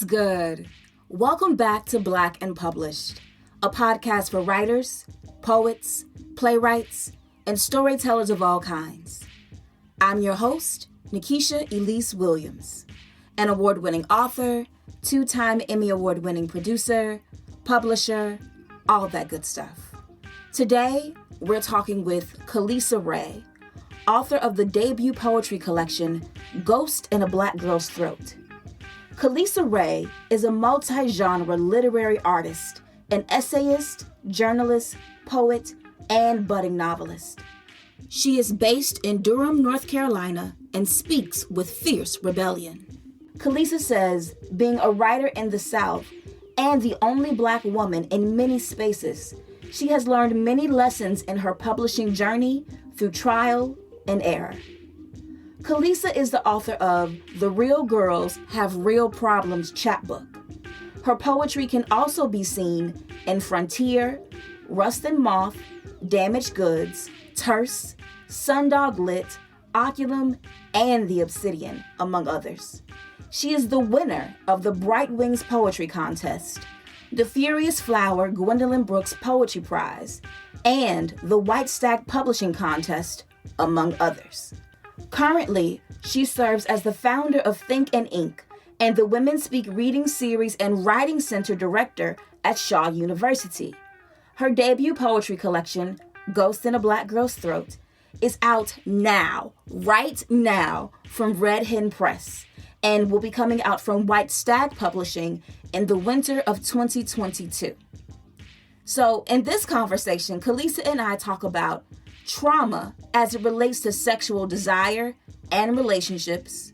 What's good? Welcome back to Black and Published, a podcast for writers, poets, playwrights, and storytellers of all kinds. I'm your host, Nikisha Elise Williams, an award-winning author, two-time Emmy Award-winning producer, publisher, all that good stuff. Today, we're talking with Khalisa Ray, author of the debut poetry collection, Ghost in a Black Girl's Throat. Khalisa Ray is a multi-genre literary artist, an essayist, journalist, poet, and budding novelist. She is based in Durham, North Carolina, and speaks with fierce rebellion. Khalisa says being a writer in the South and the only Black woman in many spaces, she has learned many lessons in her publishing journey through trial and error. Khalisa is the author of The Real Girls Have Real Problems chapbook. Her poetry can also be seen in Frontier, Rust and Moth, Damaged Goods, Terse, Sundog Lit, Oculum, and The Obsidian, among others. She is the winner of the Bright Wings Poetry Contest, the Furious Flower Gwendolyn Brooks Poetry Prize, and the White Stack Publishing Contest, among others. Currently, she serves as the founder of Think and Ink and the Women Speak Reading Series and Writing Center Director at Shaw University. Her debut poetry collection, Ghost in a Black Girl's Throat, is out now, right now, from Red Hen Press, and will be coming out from White Stag Publishing in the winter of 2022. So, in this conversation, Khalisa and I talk about trauma as it relates to sexual desire and relationships,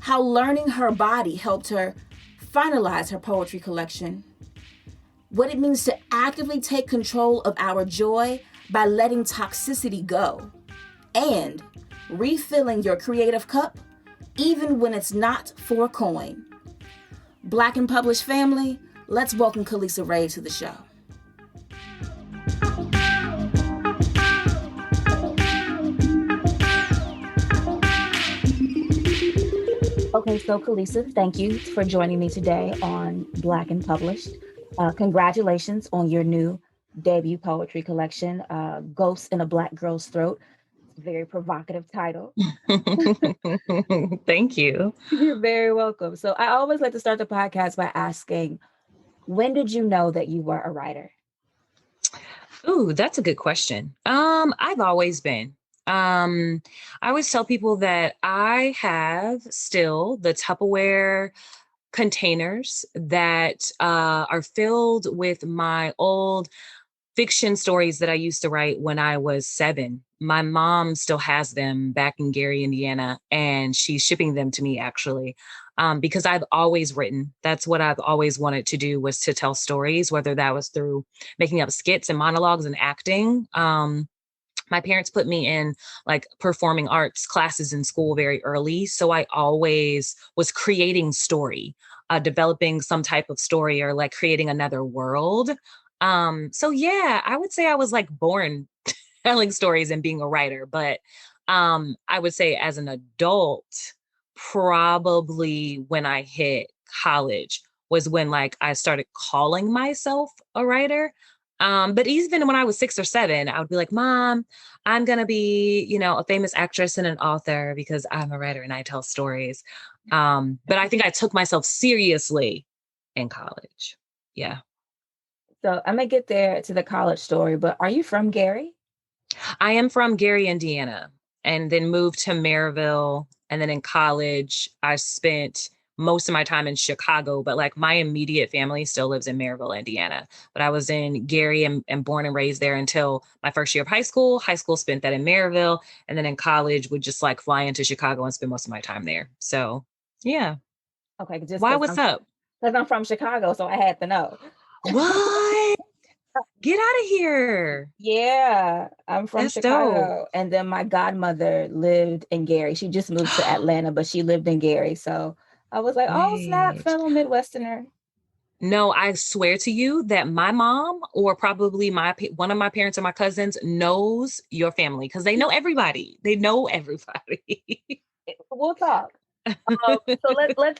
how learning her body helped her finalize her poetry collection, what it means to actively take control of our joy by letting toxicity go, and refilling your creative cup even when it's not for a coin. Black and Published family, let's welcome Khalisa Ray to the show. Okay, so Khalisa, thank you for joining me today on Black and Published. Congratulations on your new debut poetry collection, Ghosts in a Black Girl's Throat. Very provocative title. Thank you. You're very welcome. So I always like to start the podcast by asking, when did you know that you were a writer? Ooh, that's a good question. I've always been. I always tell people that I have still the Tupperware containers that are filled with my old fiction stories that I used to write when I was 7. My mom still has them back in Gary, Indiana, and she's shipping them to me actually, because I've always written. That's what I've always wanted to do, was to tell stories, whether that was through making up skits and monologues and acting. My parents put me in like performing arts classes in school very early. So I always was creating story, developing some type of story or like creating another world. So yeah, I would say I was like born telling stories and being a writer. But I would say as an adult, probably when I hit college was when like I started calling myself a writer. But even when I was 6 or 7, I would be like, Mom, I'm going to be, a famous actress and an author because I'm a writer and I tell stories. But I think I took myself seriously in college. Yeah. So I'm going to get there to the college story, but are you from Gary? I am from Gary, Indiana, and then moved to Maryville. And then in college, I spent most of my time in Chicago, but like my immediate family still lives in Maryville, Indiana. But I was in Gary and born and raised there until my first year of high school. High school spent that in Maryville. And then in college would just like fly into Chicago and spend most of my time there. So yeah. Okay. Why, what's up? Because I'm from Chicago, so I had to know. What? Get out of here. Yeah, I'm from That's Chicago. dope. And then my godmother lived in Gary. She just moved to Atlanta, but she lived in Gary. So I was like, oh, snap, fellow Midwesterner. No, I swear to you that my mom or probably one of my parents or my cousins knows your family because they know everybody. They know everybody. We'll talk.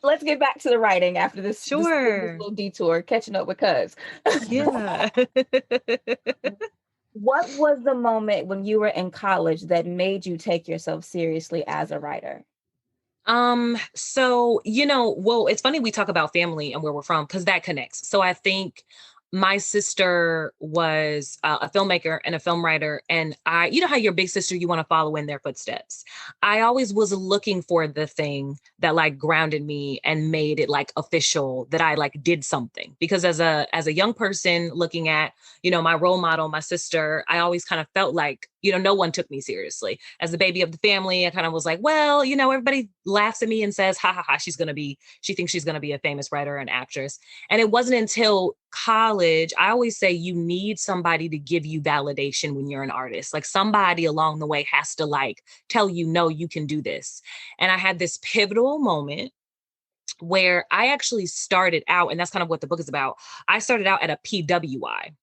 Let's get back to the writing after this Sure. little detour, catching up with Cuz. Yeah. What was the moment when you were in college that made you take yourself seriously as a writer? So, well, it's funny we talk about family and where we're from because that connects. So I think my sister was a filmmaker and a film writer. And you know how your big sister, you want to follow in their footsteps. I always was looking for the thing that like grounded me and made it like official that I like did something. Because as a young person looking at, my role model, my sister, I always kind of felt like, no one took me seriously. As the baby of the family, I kind of was like, well, everybody laughs at me and says, ha ha ha, she thinks she's going to be a famous writer and actress. And it wasn't until college, I always say you need somebody to give you validation when you're an artist. Like somebody along the way has to like tell you, no, you can do this. And I had this pivotal moment where I actually started out, and that's kind of what the book is about. I started out at a PWI.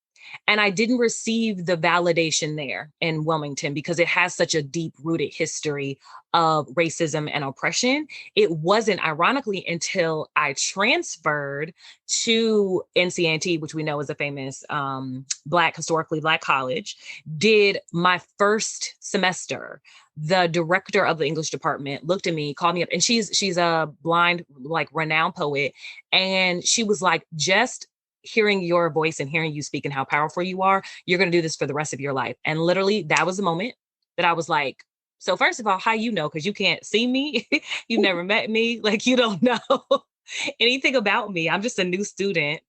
And I didn't receive the validation there in Wilmington because it has such a deep rooted history of racism and oppression. It wasn't, ironically, until I transferred to NCNT, which we know is a famous historically Black college, did my first semester. The director of the English department looked at me, called me up, and she's a blind, like renowned poet. And she was like, just hearing your voice and hearing you speak and how powerful you are, you're going to do this for the rest of your life. And literally, that was the moment that I was like, so first of all, how you know? Because you can't see me. You've never met me. Like, you don't know anything about me. I'm just a new student.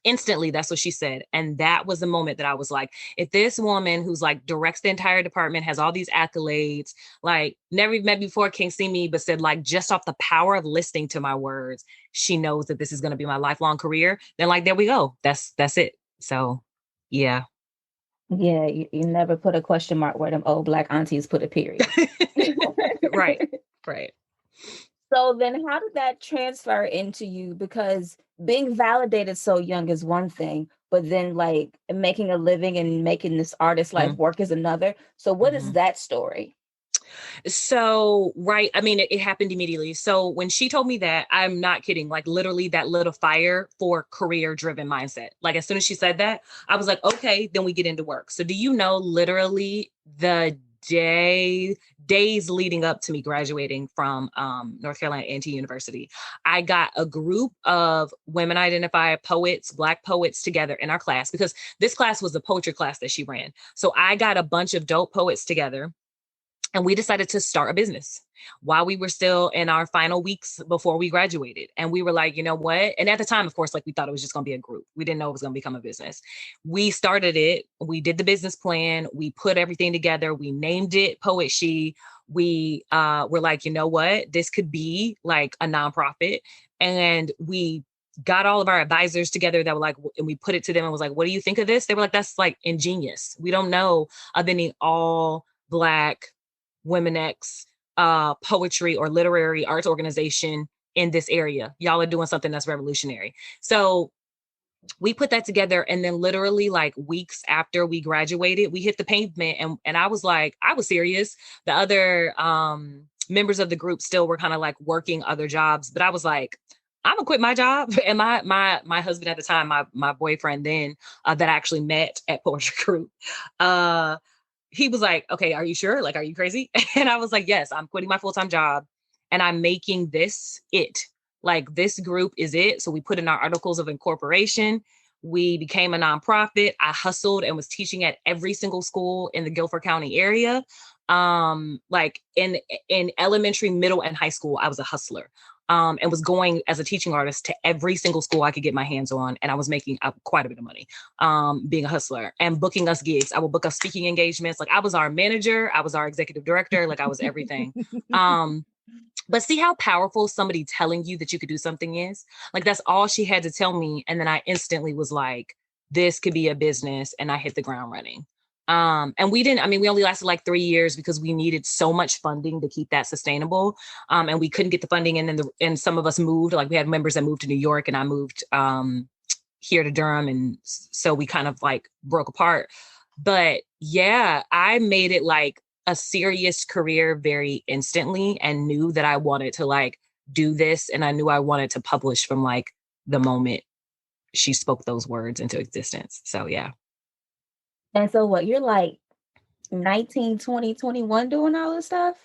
Instantly, that's what she said. And that was the moment that I was like, if this woman who's like directs the entire department, has all these accolades, like never met before, can't see me, but said like just off the power of listening to my words, she knows that this is going to be my lifelong career, then like, there we go. That's it. So yeah. Yeah, you never put a question mark where them old Black aunties put a period. Right. Right. So then how did that transfer into you? Because being validated so young is one thing, but then like making a living and making this artist life Mm-hmm. work is another. So what is Mm-hmm. that story? So, right. I mean, it happened immediately. So when she told me that, I'm not kidding, like literally that lit a fire for career driven mindset. Like as soon as she said that, I was like, okay, then we get into work. So do you know literally the days leading up to me graduating from North Carolina A&T University, I got a group of women identified poets, Black poets together in our class because this class was a poetry class that she ran. So I got a bunch of dope poets together and we decided to start a business while we were still in our final weeks before we graduated. And we were like, you know what? And at the time, of course, like we thought it was just going to be a group. We didn't know it was going to become a business. We started it. We did the business plan. We put everything together. We named it Poet She. We were like, you know what? This could be like a nonprofit. And we got all of our advisors together that were like, and we put it to them and was like, what do you think of this? They were like, that's like ingenious. We don't know of any all Black Women poetry or literary arts organization in this area. Y'all are doing something that's revolutionary. So we put that together. And then literally like weeks after we graduated, we hit the pavement. And I was like, I was serious. The other members of the group still were kind of like working other jobs. But I was like, I'm gonna quit my job. And my husband at the time, my boyfriend then, that I actually met at Poetry Group, he was like, okay, are you sure? Like, are you crazy? And I was like, yes, I'm quitting my full-time job and I'm making this it. Like, this group is it. So we put in our articles of incorporation. We became a nonprofit. I hustled and was teaching at every single school in the Guilford County area. Like in elementary, middle, and high school, I was a hustler. And was going as a teaching artist to every single school I could get my hands on. And I was making quite a bit of money being a hustler and booking us gigs. I would book us speaking engagements. Like I was our manager, I was our executive director, like I was everything. But see how powerful somebody telling you that you could do something is? Like that's all she had to tell me. And then I instantly was like, this could be a business. And I hit the ground running. And we only lasted like 3 years because we needed so much funding to keep that sustainable. And we couldn't get the funding. And then some of us moved, like we had members that moved to New York and I moved here to Durham. And so we kind of like broke apart. But yeah, I made it like a serious career very instantly and knew that I wanted to like do this, and I knew I wanted to publish from like the moment she spoke those words into existence. So yeah. And so what, you're like 19, 20, 21 doing all this stuff?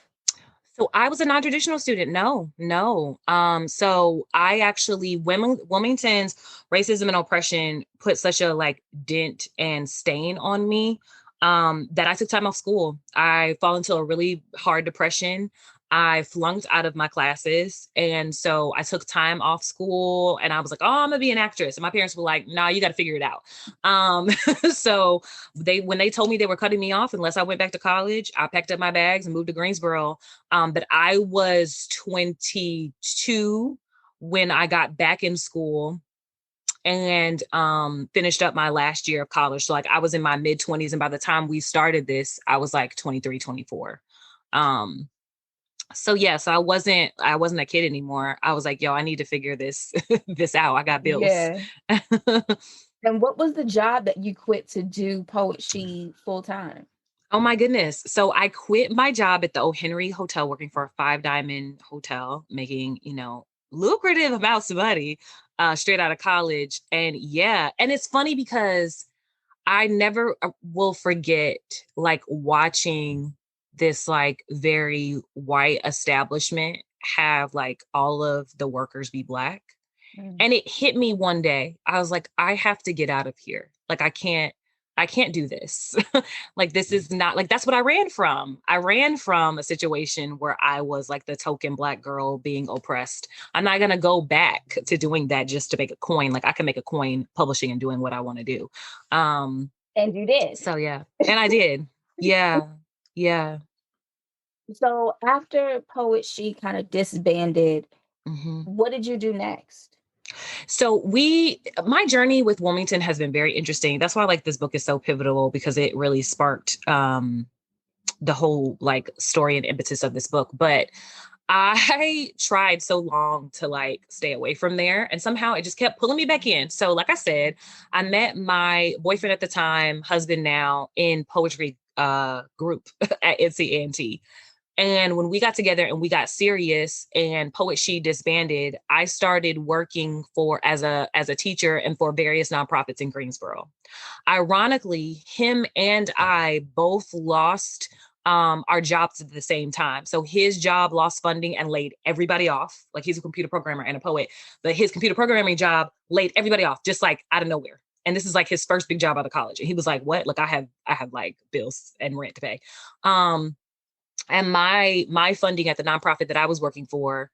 So I was a non-traditional student. No, no. So I actually Wilmington's racism and oppression put such a like dent and stain on me that I took time off school. I fall into a really hard depression. I flunked out of my classes. And so I took time off school and I was like, oh, I'm gonna be an actress. And my parents were like, no, nah, you got to figure it out. Um, so when they told me they were cutting me off unless I went back to college, I packed up my bags and moved to Greensboro. But I was 22 when I got back in school and finished up my last year of college. So like I was in my mid 20s. And by the time we started this, I was like 23, 24. Um, so yeah, so I wasn't a kid anymore. I was like, yo, I need to figure this this out. I got bills. Yeah. And what was the job that you quit to do poetry full time? Oh my goodness. So I quit my job at the O. Henry Hotel working for a Five Diamond hotel, making, lucrative amounts of money straight out of college. And yeah, and it's funny because I never will forget like watching this like very white establishment have like all of the workers be Black. Mm. And it hit me one day. I was like, I have to get out of here. Like I can't do this. Like this is not like that's what I ran from. I ran from a situation where I was like the token Black girl being oppressed. I'm not going to go back to doing that just to make a coin. Like I can make a coin publishing and doing what I want to do. Um And you did. so yeah. And I did. Yeah. Yeah. So after Poet She kind of disbanded, Mhm. what did you do next? So my journey with Wilmington has been very interesting. That's why like this book is so pivotal because it really sparked the whole like story and impetus of this book. But I tried so long to like stay away from there and somehow it just kept pulling me back in. So like I said, I met my boyfriend at the time, husband now, in poetry group at NCANT. And when we got together and we got serious and Poet She disbanded, I started working for as a teacher and for various nonprofits in Greensboro. Ironically, him and I both lost our jobs at the same time. So his job lost funding and laid everybody off. Like he's a computer programmer and a poet, but his computer programming job laid everybody off just like out of nowhere. And this is like his first big job out of college. And he was like, "What? Look, I have like bills and rent to pay." Um, and my funding at the nonprofit that I was working for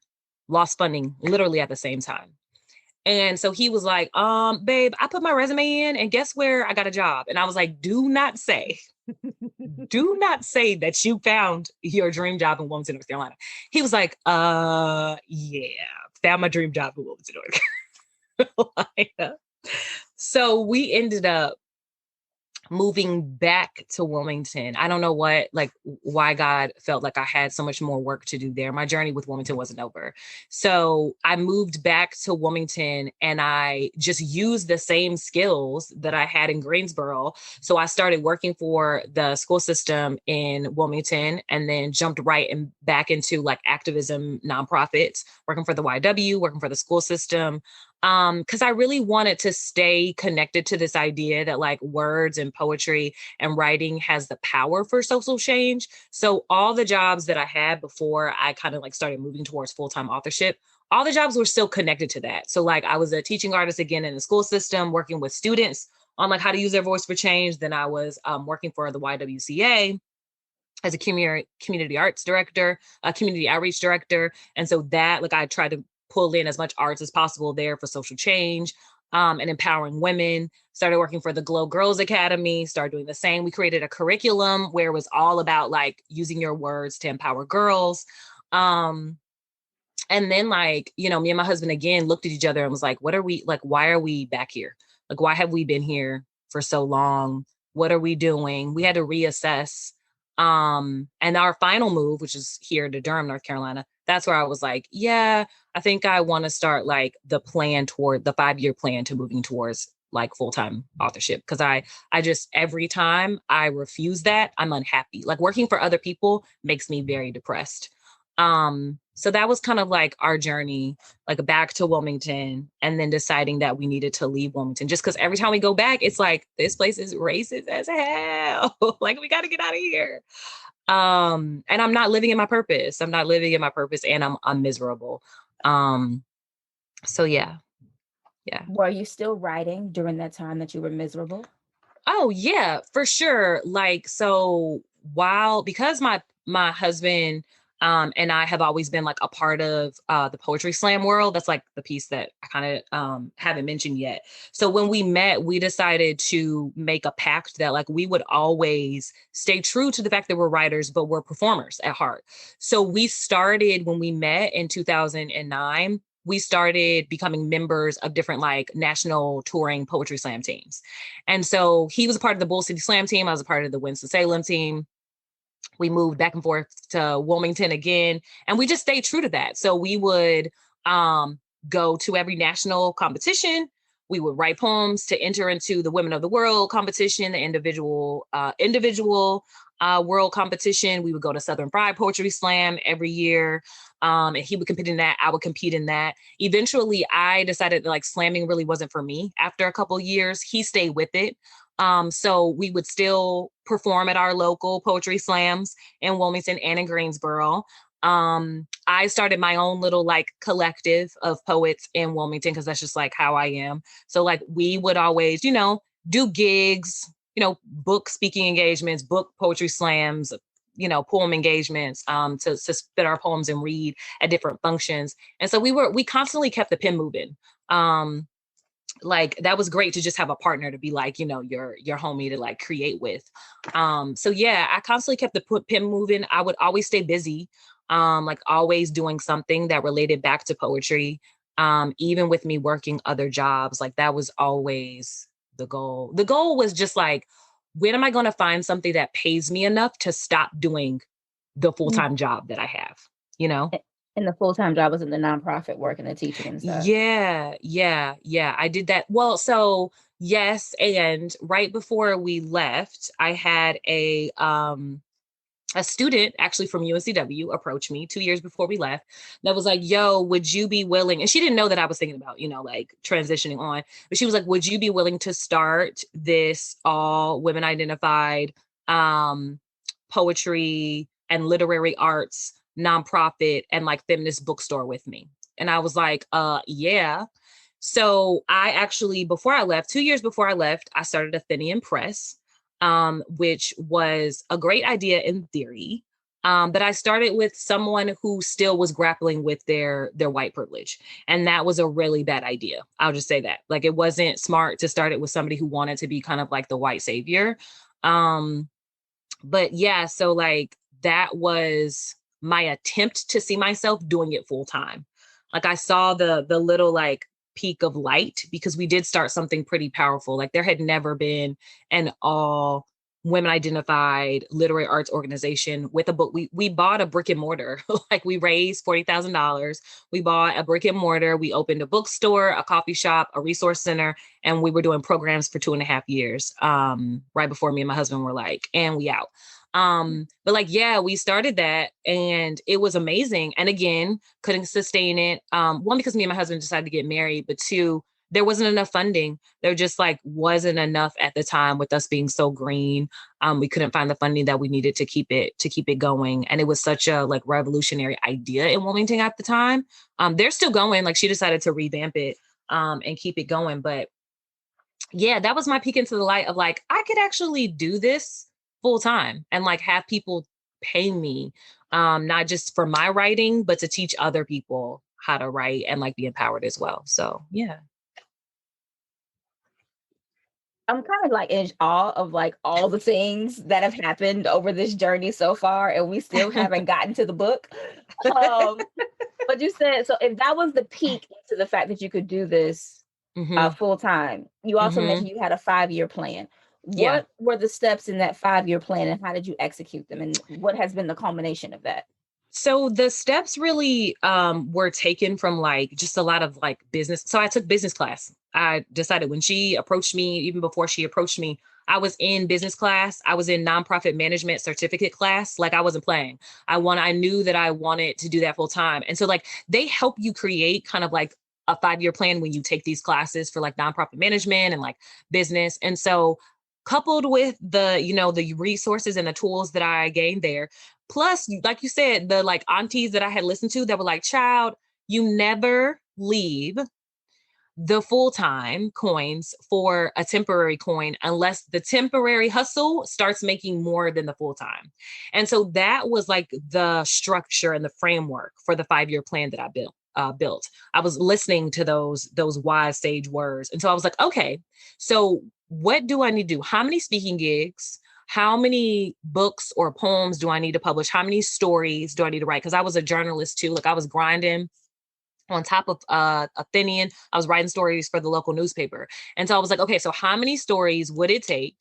lost funding literally at the same time. And so he was like, babe, I put my resume in and guess where I got a job? And I was like, do not say that you found your dream job in Wilmington, North Carolina. He was like, yeah, found my dream job in Wilmington, North Carolina. So we ended up moving back to Wilmington. I don't know why God felt like I had so much more work to do there. My journey with Wilmington wasn't over. So I moved back to Wilmington and I just used the same skills that I had in Greensboro. So I started working for the school system in Wilmington and then jumped right and back into like activism nonprofits, working for the YW, working for the school system, because I really wanted to stay connected to this idea that like words and poetry and writing has the power for social change. So all the jobs that I had before I kind of like started moving towards full-time authorship, all the jobs were still connected to that. So like I was a teaching artist again in the school system, working with students on like how to use their voice for change. Then I was working for the YWCA as a community arts director, a community outreach director. And so that like I tried to pull in as much arts as possible there for social change and empowering women. Started working for the Glow Girls Academy, started doing the same. We created a curriculum where it was all about like using your words to empower girls. Um, and then like, me and my husband again looked at each other and was like, what are we like, why are we back here? Like, why have we been here for so long? What are we doing? We had to reassess. And our final move, which is here to Durham, North Carolina, that's where I was like, yeah, I think I want to start like the 5-year plan to moving towards like full-time authorship. Cause I just, every time I refuse that, I'm unhappy. Like working for other people makes me very depressed. So that was kind of like our journey, like back to Wilmington, and then deciding that we needed to leave Wilmington just because every time we go back, it's like, this place is racist as hell. Like we got to get out of here. And I'm not living in my purpose. I'm not living in my purpose, and I'm miserable. Um, so yeah. Yeah. Were you still writing during that time that you were miserable? Oh yeah, for sure. Like so because my husband and I have always been like a part of the poetry slam world. That's like the piece that I kind of haven't mentioned yet. So when we met, we decided to make a pact that like we would always stay true to the fact that we're writers, but we're performers at heart. So we started when we met in 2009, we started becoming members of different like national touring poetry slam teams. And so he was a part of the Bull City Slam team. I was a part of the Winston-Salem team. We moved back and forth to Wilmington again, and we just stayed true to that. So we would um, go to every national competition. We would write poems to enter into the Women of the World competition, the individual world competition. We would go to Southern Fried Poetry Slam every year. And he would compete in that. I would compete in that. Eventually, I decided that like slamming really wasn't for me. After a couple of years, he stayed with it. So we would still perform at our local poetry slams in Wilmington and in Greensboro. I started my own little like collective of poets in Wilmington because that's just like how I am. So like we would always, do gigs, book speaking engagements, book poetry slams, poem engagements, to spit our poems and read at different functions. And so we constantly kept the pen moving. Like that was great to just have a partner to be like, your homie to like create with. So yeah, I constantly kept the pen moving. I would always stay busy, like always doing something that related back to poetry. Even with me working other jobs, like that was always the goal. The goal was just like, when am I going to find something that pays me enough to stop doing the full-time job that I have, you know? And the full-time job was in the nonprofit work and the teaching and stuff. Yeah. I did that. Well, so yes, and right before we left, I had a student actually from UNCW approach me 2 years before we left that was like, yo, would you be willing? And she didn't know that I was thinking about, like transitioning on, but she was like, would you be willing to start this all women identified poetry and literary arts nonprofit and like feminist bookstore with me? And I was like, yeah. So I actually, before I left, 2 years before I left, I started Athenian Press, which was a great idea in theory. But I started with someone who still was grappling with their white privilege. And that was a really bad idea. I'll just say that. Like it wasn't smart to start it with somebody who wanted to be kind of like the white savior. But yeah, so like that was my attempt to see myself doing it full time. Like I saw the little like peak of light because we did start something pretty powerful. Like there had never been an all women identified literary arts organization with a book. We bought a brick and mortar. Like we raised $40,000. We bought a brick and mortar. We opened a bookstore, a coffee shop, a resource center, and we were doing programs for 2.5 years. Right before me and my husband were like, and we out. But like, yeah, we started that and it was amazing. And again, couldn't sustain it. One, because me and my husband decided to get married, but two, there wasn't enough funding. There just like wasn't enough at the time with us being so green. We couldn't find the funding that we needed to keep it going. And it was such a like revolutionary idea in Wilmington at the time. They're still going, like she decided to revamp it, and keep it going. But yeah, that was my peek into the light of like, I could actually do this full time and like have people pay me, not just for my writing, but to teach other people how to write and like be empowered as well. So yeah. I'm kind of like in awe of like all the things that have happened over this journey so far, and we still haven't gotten to the book. Um, but you said, so if that was the peak into the fact that you could do this Mm-hmm. full time, you also Mm-hmm. mentioned you had a 5-year plan. Yeah. What were the steps in that 5-year plan, and how did you execute them? And what has been the culmination of that? So the steps really were taken from like just a lot of like business. So I took business class. I decided when she approached me, even before she approached me, I was in business class. I was in nonprofit management certificate class. Like I wasn't playing. I knew that I wanted to do that full time. And so like they help you create kind of like a 5-year plan when you take these classes for like nonprofit management and like business. And so coupled with the resources and the tools that I gained there, plus, like you said, the like aunties that I had listened to that were like, child, you never leave the full-time coins for a temporary coin unless the temporary hustle starts making more than the full-time. And so that was like the structure and the framework for the 5-year plan that I built. I was listening to those wise sage words. And so I was like, okay, so what do I need to do? How many speaking gigs? How many books or poems do I need to publish? How many stories do I need to write? Because I was a journalist too. Like I was grinding on top of Athenian. I was writing stories for the local newspaper. And so I was like, okay, so how many stories would it take?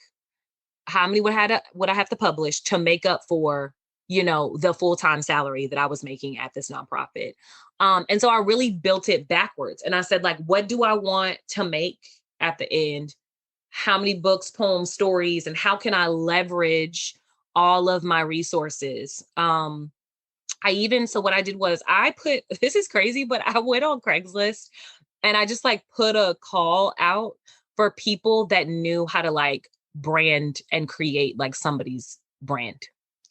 How many would I have to publish to make up for, the full-time salary that I was making at this nonprofit? And so I really built it backwards. And I said, like, what do I want to make at the end? How many books, poems, stories, and how can I leverage all of my resources? So what I did was this is crazy, but I went on Craigslist and I just like put a call out for people that knew how to like brand and create like somebody's brand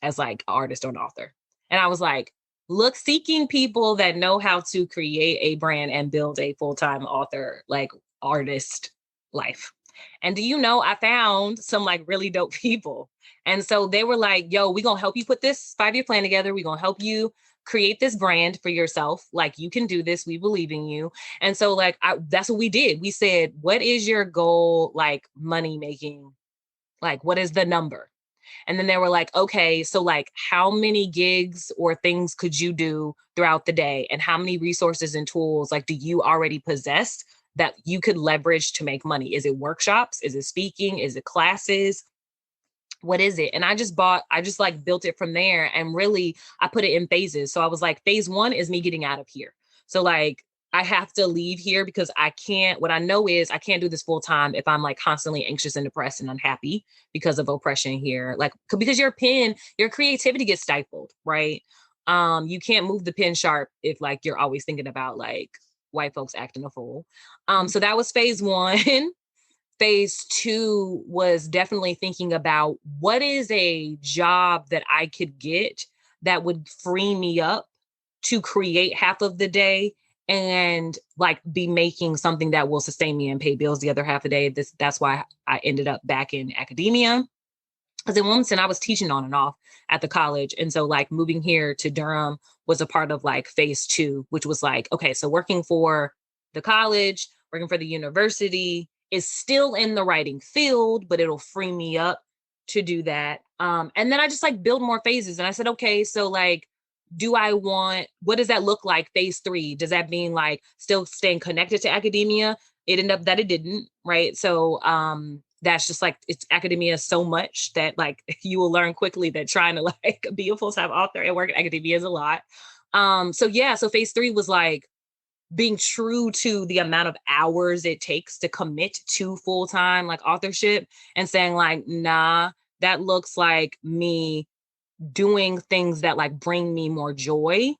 as like an artist or an author. And I was like, look, seeking people that know how to create a brand and build a full-time author, like artist life. And do you know, I found some like really dope people. And so they were like, yo, we're going to help you put this 5-year plan together. We're going to help you create this brand for yourself. Like you can do this. We believe in you. And so like, that's what we did. We said, what is your goal? Like money making, like, what is the number? And then they were like, okay, so like how many gigs or things could you do throughout the day? And how many resources and tools like do you already possess that you could leverage to make money? Is it workshops? Is it speaking? Is it classes? What is it? And I just like built it from there. And really, I put it in phases. So I was like, phase 1 is me getting out of here. So like, I have to leave here because what I know is I can't do this full time if I'm like constantly anxious and depressed and unhappy because of oppression here. Like, because your creativity gets stifled, right? You can't move the pen sharp if like you're always thinking about like white folks acting a fool. So that was phase 1. Phase 2 was definitely thinking about what is a job that I could get that would free me up to create half of the day and like be making something that will sustain me and pay bills the other half of the day. That's why I ended up back in academia. Because in Wilmington, I was teaching on and off at the college. And so like moving here to Durham was a part of like phase 2, which was like, okay, so working for the college, working for the university is still in the writing field, but it'll free me up to do that. And then I just like build more phases. And I said, okay, so like, what does that look like? Phase 3, does that mean like still staying connected to academia? It ended up that it didn't, right? So that's just like, it's academia so much that like you will learn quickly that trying to like be a full-time author and work in academia is a lot. So phase 3 was like being true to the amount of hours it takes to commit to full-time like authorship and saying like, nah, that looks like me doing things that like bring me more joy,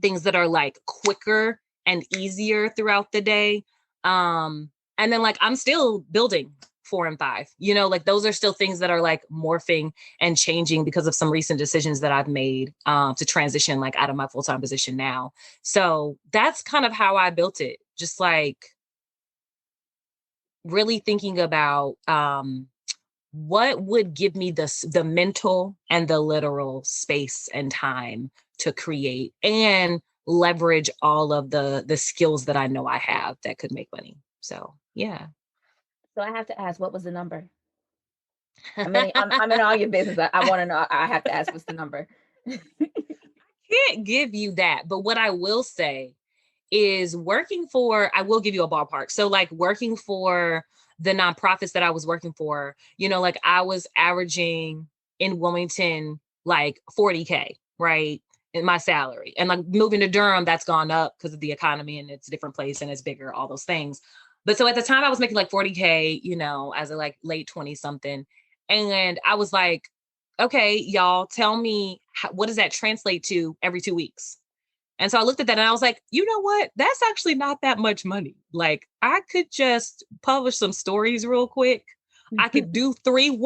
things that are like quicker and easier throughout the day. And then like I'm still building 4 and 5, like those are still things that are like morphing and changing because of some recent decisions that I've made to transition like out of my full-time position now. So that's kind of how I built it. Just like really thinking about what would give me the mental and the literal space and time to create and leverage all of the skills that I know I have that could make money. So yeah. So I have to ask, what was the number? I'm in all your business. I want to know. I have to ask, what's the number? Can't give you that, but what I will say is I will give you a ballpark. So like working for the nonprofits that I was working for, like I was averaging in Wilmington, like 40K, right? in my salary. And like moving to Durham, that's gone up because of the economy and it's a different place and it's bigger, all those things. But so at the time I was making like 40K, you know, as a like late 20 something. And I was like, okay, y'all tell me, what does that translate to every 2 weeks? And so I looked at that and I was like, you know what? That's actually not that much money. Like I could just publish some stories real quick. I could do 3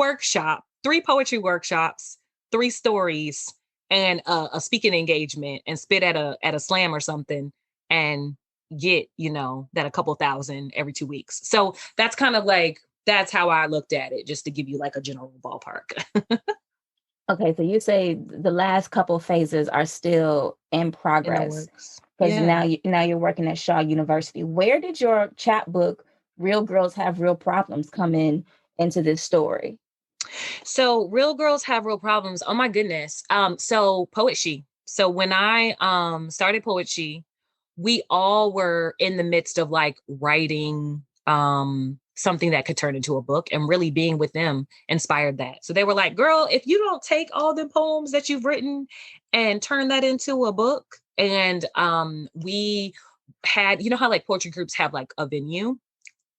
poetry workshops, 3 stories, and a speaking engagement, and spit at a slam or something, and get, you know, that a couple thousand every 2 weeks. So that's kind of like, that's how I looked at it, just to give you like a general ballpark. Okay, so you say the last couple phases are still in In the progress works. because Yeah. now you're working at Shaw University. Where did your chapbook, Real Girls Have Real Problems, come in into this story? So real girls have real problems. Oh my goodness. So poetry. So when I started poetry, we all were in the midst of like writing something that could turn into a book, and really being with them inspired that. So they were like, girl, if you don't take all the poems that you've written and turn that into a book. And we had, you know how like poetry groups have like a venue,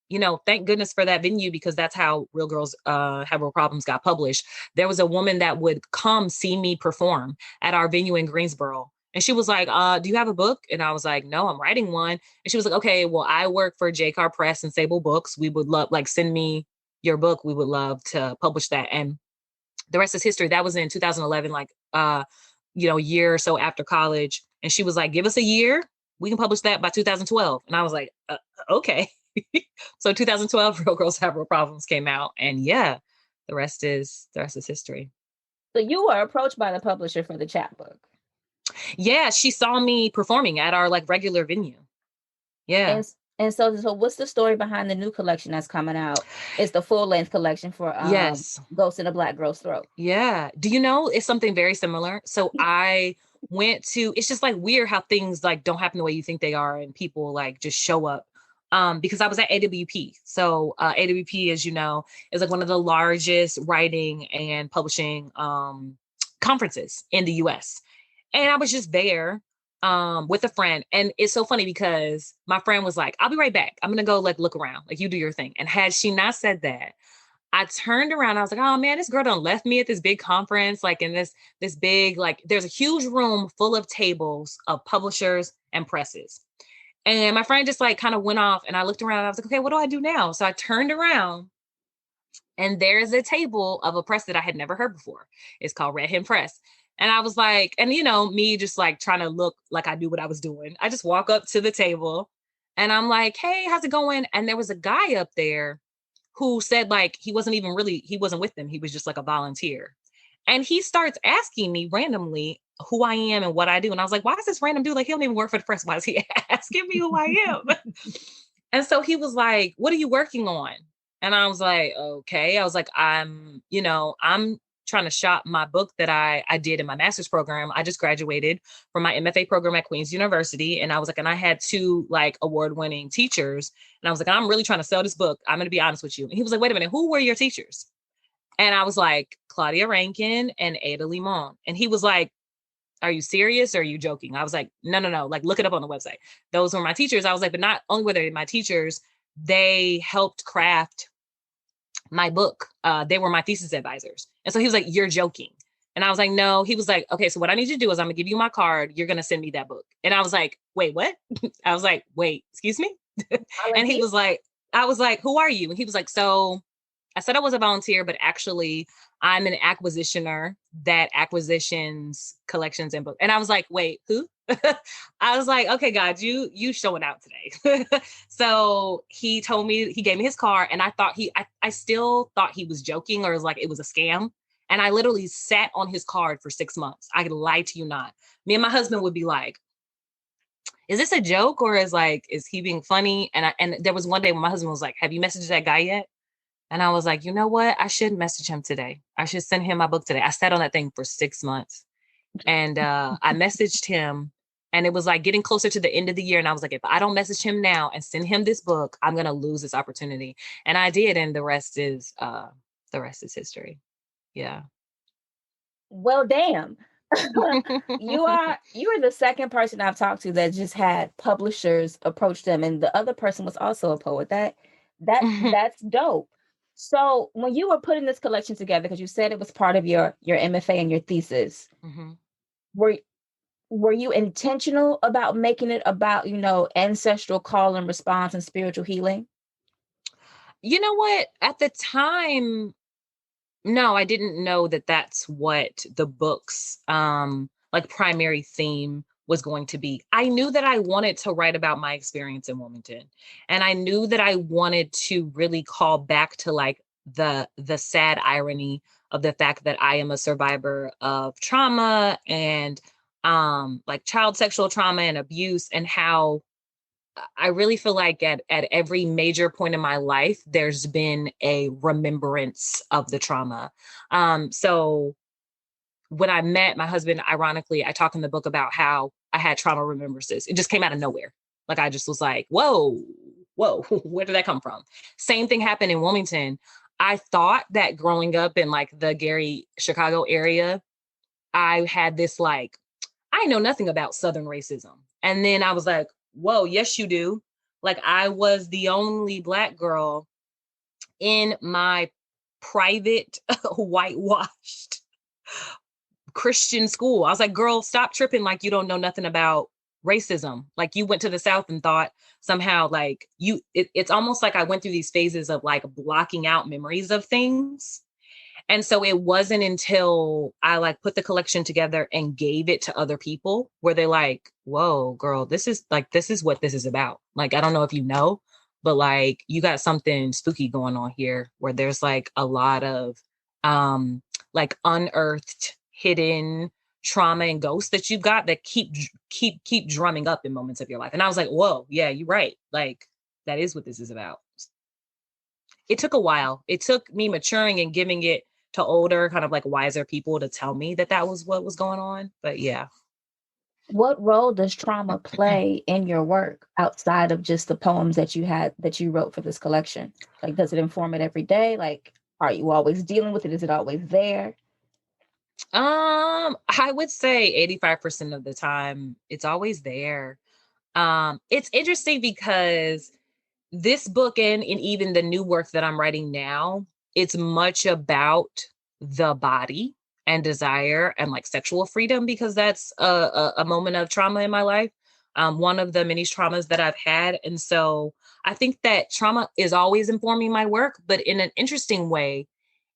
you know, thank goodness for that venue, because that's how Real Girls Have Real Problems got published. There was a woman that would come see me perform at our venue in Greensboro. And she was like, do you have a book? And I was like, no, I'm writing one. And she was like, okay, well, I work for J Car Press and Sable Books. We would love, like, send me your book. We would love to publish that. And the rest is history. That was in 2011, like, you know, a year or so after college. And she was like, give us a year. We can publish that by 2012. And I was like, okay. So 2012, Real Girls Have Real Problems came out. And yeah, the rest is history. So you were approached by the publisher for the chapbook. Yeah, she saw me performing at our like regular venue. Yeah. And so what's the story behind the new collection that's coming out? It's the full length collection for Yes. Ghost in a Black Girl's Throat. Yeah. Do you know it's something very similar? So I went to, it's just like weird how things like don't happen the way you think they are, and people like just show up. Because I was at AWP. So AWP, as you know, is like one of the largest writing and publishing conferences in the US. And I was just there with a friend. And it's so funny because my friend was like, I'll be right back. I'm gonna go like look around. Like, you do your thing. And had she not said that, I turned around. I was like, oh man, this girl done left me at this big conference, like in this big, like there's a huge room full of tables of publishers and presses. And my friend just like kind of went off, and I looked around and I was like, okay, what do I do now? So I turned around, and there's a table of a press that I had never heard before. It's called Red Hen Press. And I was like, and you know, me just like trying to look like I knew what I was doing. I just walk up to the table and I'm like, hey, how's it going? And there was a guy up there who said like he wasn't with them. He was just like a volunteer. And he starts asking me randomly who I am and what I do. And I was like, why is this random dude? Like, he don't even work for the press. Why is he asking me who I am? And so he was like, what are you working on? And I was like, okay. I was like, I'm trying to shop my book that I did in my master's program. I just graduated from my MFA program at Queen's University. And I was like, and I had 2 like award-winning teachers. And I was like, I'm really trying to sell this book. I'm going to be honest with you. And he was like, wait a minute, who were your teachers? And I was like, Claudia Rankin and Ada Limon. And he was like, are you serious or are you joking? I was like, no. Like, look it up on the website. Those were my teachers. I was like, but not only were they my teachers, they helped craft my book. They were my thesis advisors. And so he was like, you're joking. And I was like, no. He was like, okay, so what I need you to do is I'm gonna give you my card. You're gonna send me that book. And I was like, wait, what? I was like, wait, excuse me? And he was like, I was like, who are you? And he was like, so I said I was a volunteer, but actually I'm an acquisitioner that acquisitions collections and books. And I was like, wait, who? I was like, okay, God, you showing out today. So he told me, he gave me his card, and I still thought he was joking, or it was like it was a scam. And I literally sat on his card for 6 months. I could lie to you not. Me and my husband would be like, is this a joke, or is he being funny? And there was one day when my husband was like, have you messaged that guy yet? And I was like, you know what? I should message him today. I should send him my book today. I sat on that thing for 6 months, and I messaged him, and it was like getting closer to the end of the year. And I was like, if I don't message him now and send him this book, I'm going to lose this opportunity. And I did. And the rest is history. Yeah. Well, damn. You are the second person I've talked to that just had publishers approach them, and the other person was also a poet. That's dope. So when you were putting this collection together, because you said it was part of your MFA and your thesis, Mhm. were were you intentional about making it about, ancestral call and response and spiritual healing? You know what? At the time, no, I didn't know that that's what the book's like primary theme was going to be. I knew that I wanted to write about my experience in Wilmington. And I knew that I wanted to really call back to like the sad irony of the fact that I am a survivor of trauma and like child sexual trauma and abuse, and how I really feel like at every major point in my life, there's been a remembrance of the trauma. So when I met my husband, ironically, I talk in the book about how I had trauma remembrances. It just came out of nowhere. Like I just was like, whoa, where did that come from? Same thing happened in Wilmington. I thought that growing up in like the Gary, Chicago area, I had this like, I know nothing about Southern racism. And then I was like, whoa, yes, you do. Like I was the only Black girl in my private whitewashed Christian school. I was like, girl, stop tripping like you don't know nothing about racism. Like you went to the South and thought somehow like it's almost like I went through these phases of like blocking out memories of things. And so it wasn't until I like put the collection together and gave it to other people where they're like, whoa, girl, this is what this is about. Like, I don't know if you know, but like you got something spooky going on here where there's like a lot of um like unearthed, hidden trauma and ghosts that you've got that keep drumming up in moments of your life. And I was like, whoa, yeah, you're right. Like that is what this is about. It took a while. It took me maturing and giving it to older, kind of like wiser people to tell me that that was what was going on. But yeah. What role does trauma play in your work outside of just the poems that you wrote for this collection? Like, does it inform it every day? Like, are you always dealing with it? Is it always there? I would say 85% of the time it's always there. It's interesting because this book and even the new work that I'm writing now, it's much about the body and desire and like sexual freedom because that's a moment of trauma in my life. One of the many traumas that I've had. And so I think that trauma is always informing my work, but in an interesting way,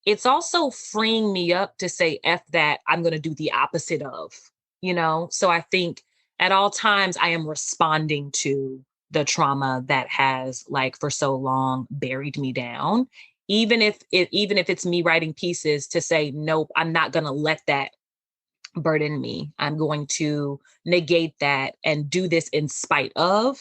it's also freeing me up to say F that, I'm going to do the opposite of, you know? So I think at all times I am responding to the trauma that has like for so long buried me down. Even if it's me writing pieces to say, nope, I'm not going to let that burden me. I'm going to negate that and do this in spite of.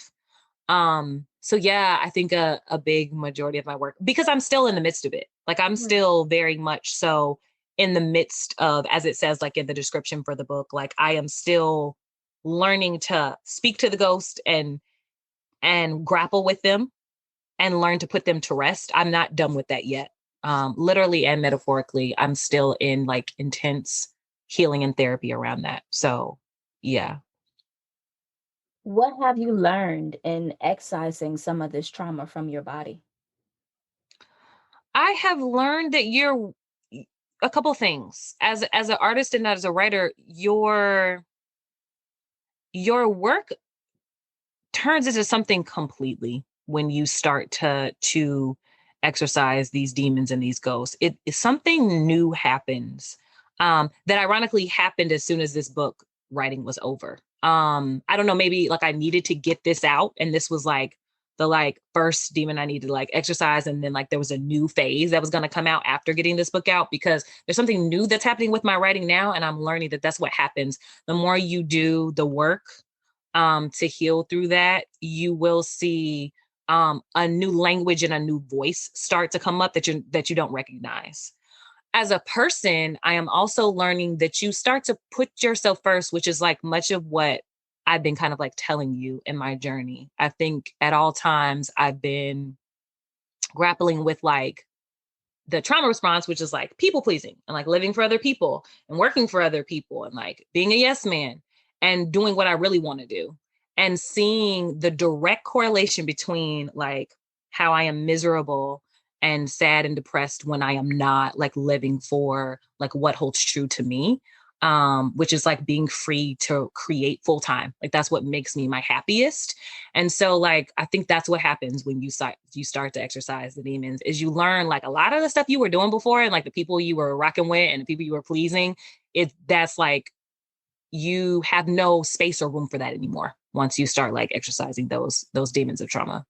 So yeah, I think a big majority of my work, because I'm still in the midst of it. Like I'm Mhm. still very much so in the midst of, as it says, like in the description for the book, like I am still learning to speak to the ghost and grapple with them and learn to put them to rest. I'm not done with that yet. Literally and metaphorically, I'm still in like intense healing and therapy around that. So yeah. What have you learned in excising some of this trauma from your body? I have learned that you're a couple things as an artist and as a writer, your work turns into something completely when you start to exercise these demons and these ghosts. It is something new happens that ironically happened as soon as this book writing was over. I don't know, maybe like I needed to get this out, and this was like the like first demon I needed to like exercise, and then like there was a new phase that was going to come out after getting this book out because there's something new that's happening with my writing now, and I'm learning that that's what happens the more you do the work to heal through that. You will see a new language and a new voice start to come up that you don't recognize. As a person, I am also learning that you start to put yourself first, which is like much of what I've been kind of like telling you in my journey. I think at all times I've been grappling with like the trauma response, which is like people pleasing and like living for other people and working for other people and like being a yes man and doing what I really want to do, and seeing the direct correlation between like how I am miserable and sad and depressed when I am not like living for like what holds true to me, which is like being free to create full time. Like that's what makes me my happiest. And so like I think that's what happens when you start to exercise the demons, is you learn like a lot of the stuff you were doing before and like the people you were rocking with and the people you were pleasing. That's like you have no space or room for that anymore once you start like exercising those demons of trauma.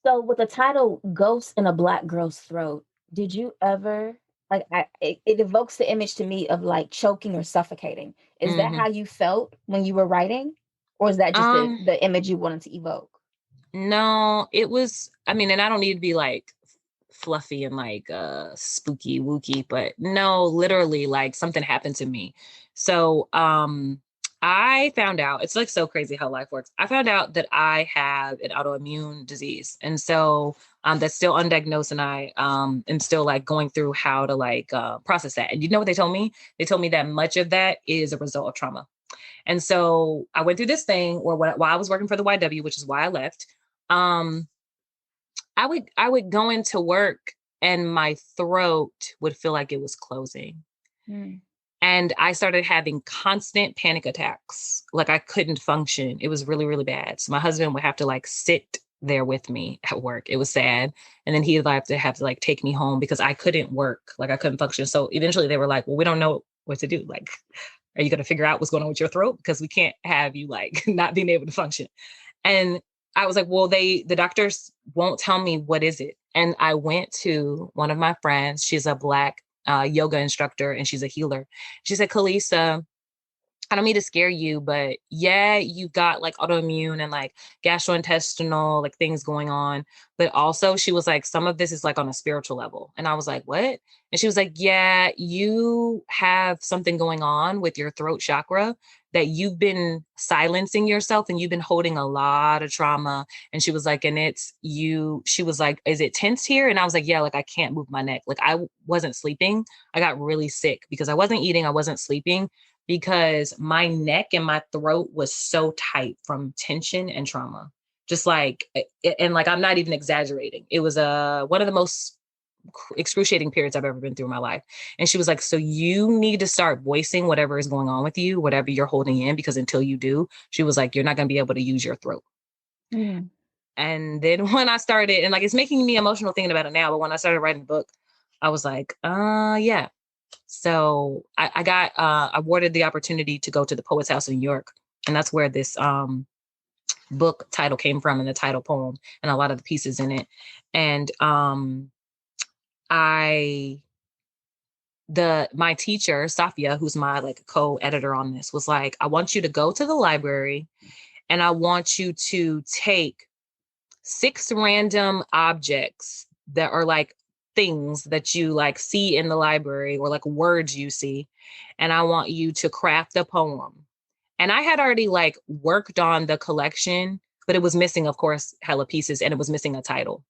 So with the title "Ghost in a Black Girl's Throat," did you ever it evokes the image to me of like choking or suffocating. Is that Hmm. how you felt when you were writing? Or is that just Um, the image you wanted to evoke? no, it was, I mean, and I don't need to be like fluffy and like spooky wooky, but no, literally like something happened to me. So I found out, it's like so crazy how life works. I found out that I have an autoimmune disease. And so that's still undiagnosed, and I am still like going through how to like process that. And you know what they told me? They told me that much of that is a result of trauma. And so I went through this thing, or while I was working for the YW, which is why I left. Um, I would go into work and my throat would feel like it was closing. Mm. And I started having constant panic attacks. Like I couldn't function. It was really, really bad. So my husband would have to like sit there with me at work. It was sad. And then he'd have to like take me home because I couldn't work. Like I couldn't function. So eventually they were like, well, we don't know what to do. Like, are you going to figure out what's going on with your throat? Because we can't have you like not being able to function. And I was like, well, the doctors won't tell me what is it. And I went to one of my friends. She's a Black yoga instructor and she's a healer. She said, Khalisa, I don't mean to scare you, but yeah, you got like autoimmune and like gastrointestinal like things going on. But also, she was like, some of this is like on a spiritual level. And I was like, what? And she was like, yeah, you have something going on with your throat chakra that you've been silencing yourself and you've been holding a lot of trauma. And she was like, and it's you. She was like, is it tense here? And I was like, yeah, like I can't move my neck. Like I wasn't sleeping. I got really sick because I wasn't eating, I wasn't sleeping, because my neck and my throat was so tight from tension and trauma. Just like, and like, I'm not even exaggerating. It was one of the most excruciating periods I've ever been through in my life. And she was like, so you need to start voicing whatever is going on with you, whatever you're holding in, because until you do, she was like, you're not going to be able to use your throat. Mm. And then when I started, and like, it's making me emotional thinking about it now, but when I started writing the book, I was like, yeah. So I got awarded the opportunity to go to the Poets House in New York. And that's where this book title came from, and the title poem and a lot of the pieces in it. And I my teacher, Safia, who's my like co-editor on this, was like, I want you to go to the library and I want you to take 6 random objects that are like things that you like see in the library or like words you see. And I want you to craft a poem. And I had already like worked on the collection, but it was missing, of course, hella pieces, and it was missing a title.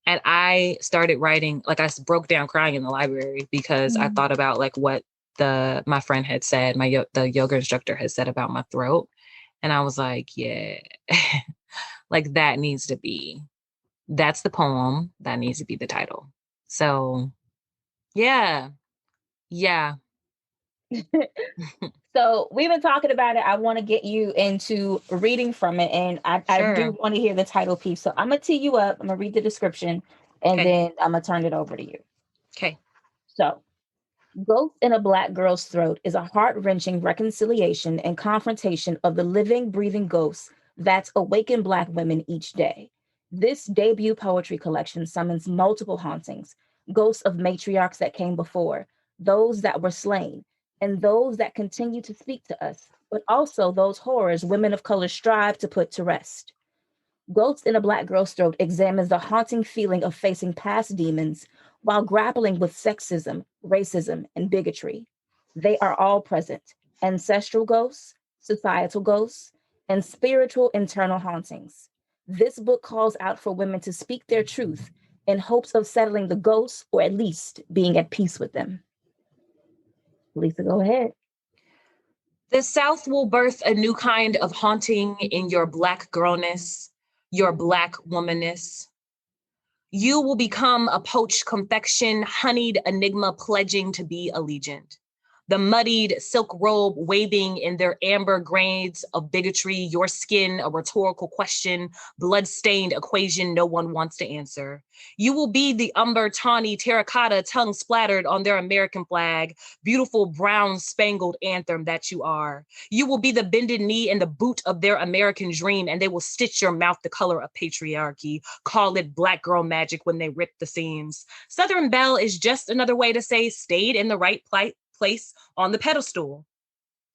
And I started writing, like I broke down crying in the library because I Mm. thought about like what my friend had said, the yoga instructor had said about my throat. And I was like, yeah, like that's the poem. That needs to be the title. So yeah, yeah. So we've been talking about it. I want to get you into reading from it, and I do Sure. want to hear the title piece. So I'm gonna tee you up. I'm gonna read the description, and Okay. then I'm gonna turn it over to you. Okay. So, Ghost in a Black Girl's Throat is a heart wrenching reconciliation and confrontation of the living, breathing ghosts that awaken Black women each day. This debut poetry collection summons multiple hauntings, ghosts of matriarchs that came before, those that were slain, and those that continue to speak to us, but also those horrors women of color strive to put to rest. Ghost in a Black Girl's Throat examines the haunting feeling of facing past demons while grappling with sexism, racism, and bigotry. They are all present: ancestral ghosts, societal ghosts, and spiritual internal hauntings. This book calls out for women to speak their truth in hopes of settling the ghosts or at least being at peace with them. Lisa, go ahead. The South will birth a new kind of haunting in your Black girlness, your Black womanness. You will become a poached confection, honeyed enigma pledging to be allegiant. The muddied silk robe waving in their amber grades of bigotry, your skin a rhetorical question, blood-stained equation no one wants to answer. You will be the umber tawny terracotta tongue splattered on their American flag, beautiful brown spangled anthem that you are. You will be the bended knee and the boot of their American dream, and they will stitch your mouth the color of patriarchy, call it Black girl magic when they rip the seams. Southern Belle is just another way to say stayed in the right place on the pedestal.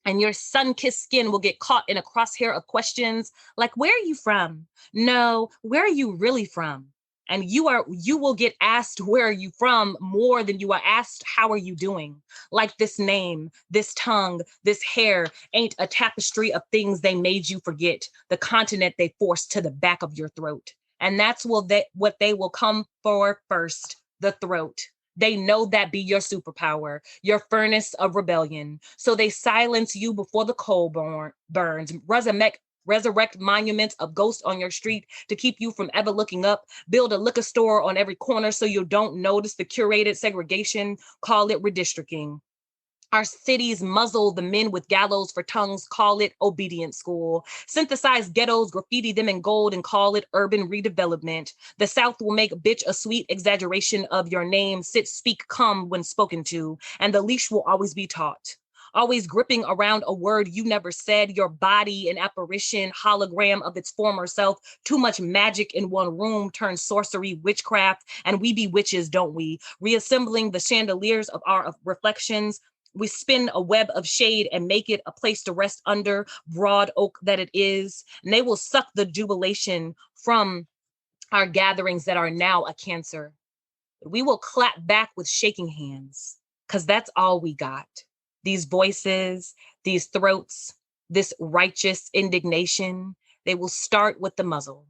And your sun-kissed skin will get caught in a crosshair of questions like, where are you from? No, where are you really from? And you will get asked, where are you from, more than you are asked, how are you doing? Like this name, this tongue, this hair ain't a tapestry of things they made you forget, the continent they forced to the back of your throat. And that's what they will come for first, the throat. They know that be your superpower, your furnace of rebellion. So they silence you before the coal burns, resurrect monuments of ghosts on your street to keep you from ever looking up, build a liquor store on every corner so you don't notice the curated segregation, call it redistricting. Our cities muzzle the men with gallows for tongues, call it obedience school. Synthesize ghettos, graffiti them in gold, and call it urban redevelopment. The South will make bitch a sweet exaggeration of your name, sit, speak, come when spoken to, and the leash will always be taut. Always gripping around a word you never said, your body an apparition, hologram of its former self. Too much magic in one room turns sorcery, witchcraft, and we be witches, don't we? Reassembling the chandeliers of our reflections, we spin a web of shade and make it a place to rest under, broad oak that it is. And they will suck the jubilation from our gatherings that are now a cancer. We will clap back with shaking hands, because that's all we got. These voices, these throats, this righteous indignation, they will start with the muzzle,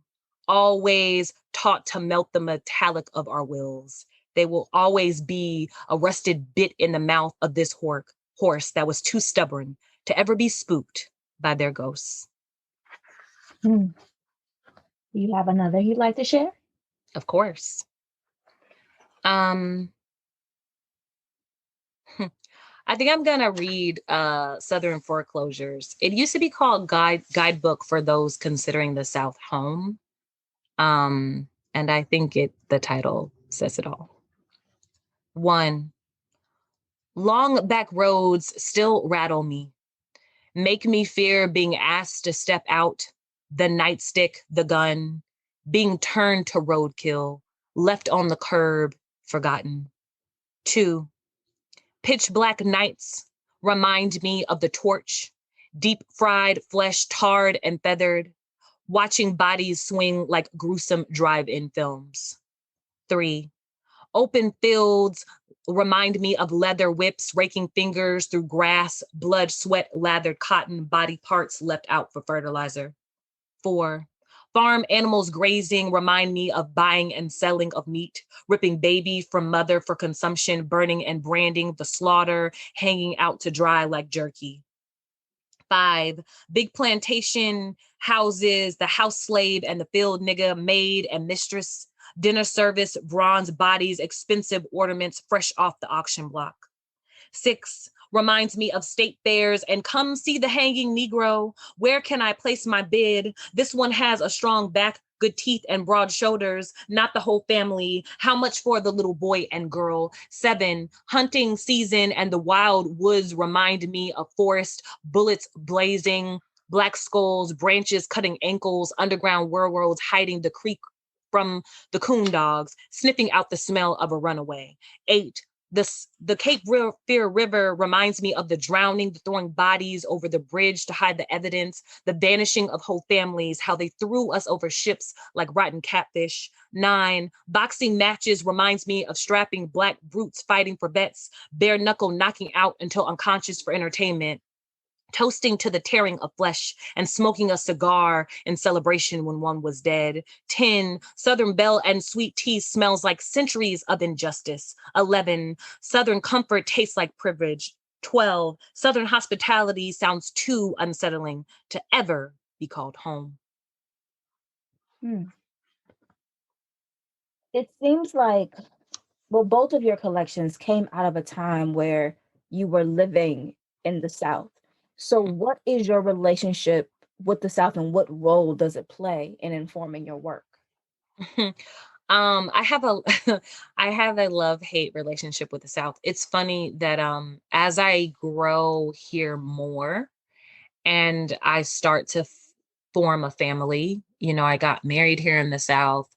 always taught to melt the metallic of our wills. They will always be a rusted bit in the mouth of this horse that was too stubborn to ever be spooked by their ghosts. Do you have another you'd like to share? Of course. I think I'm gonna read Southern Foreclosures. It used to be called Guidebook for Those Considering the South Home. And I think the title says it all. 1. Long back roads still rattle me, make me fear being asked to step out, the nightstick, the gun, being turned to roadkill, left on the curb, forgotten. 2. Pitch black nights remind me of the torch, deep fried flesh tarred and feathered, watching bodies swing like gruesome drive-in films. 3. Open fields remind me of leather whips, raking fingers through grass, blood, sweat, lathered cotton, body parts left out for fertilizer. 4. Farm animals grazing remind me of buying and selling of meat, ripping baby from mother for consumption, burning and branding the slaughter, hanging out to dry like jerky. 5. Big plantation houses, the house slave and the field nigga, maid and mistress, dinner service, bronze bodies, expensive ornaments fresh off the auction block. 6. Reminds me of state fairs and come see the hanging Negro. Where can I place my bid? This one has a strong back, good teeth and broad shoulders, not the whole family. How much for the little boy and girl? 7. Hunting season and the wild woods remind me of forest, bullets blazing, black skulls, branches cutting ankles, underground railroads hiding the creek from the coon dogs, sniffing out the smell of a runaway. 8. The Cape Fear River reminds me of the drowning, the throwing bodies over the bridge to hide the evidence, the vanishing of whole families, how they threw us over ships like rotten catfish. 9. Boxing matches reminds me of strapping black brutes fighting for bets, bare knuckle knocking out until unconscious for entertainment. toasting to the tearing of flesh and smoking a cigar in celebration when one was dead. 10, Southern belle and sweet tea smells like centuries of injustice. 11, Southern comfort tastes like privilege. 12, Southern hospitality sounds too unsettling to ever be called home. Hmm. It seems like, well, both of your collections came out of a time where you were living in the South. So, what is your relationship with the South and what role does it play in informing your work? I have a I have a love-hate relationship with the South. It's funny that as I grow here more and I start to form a family, I got married here in the South.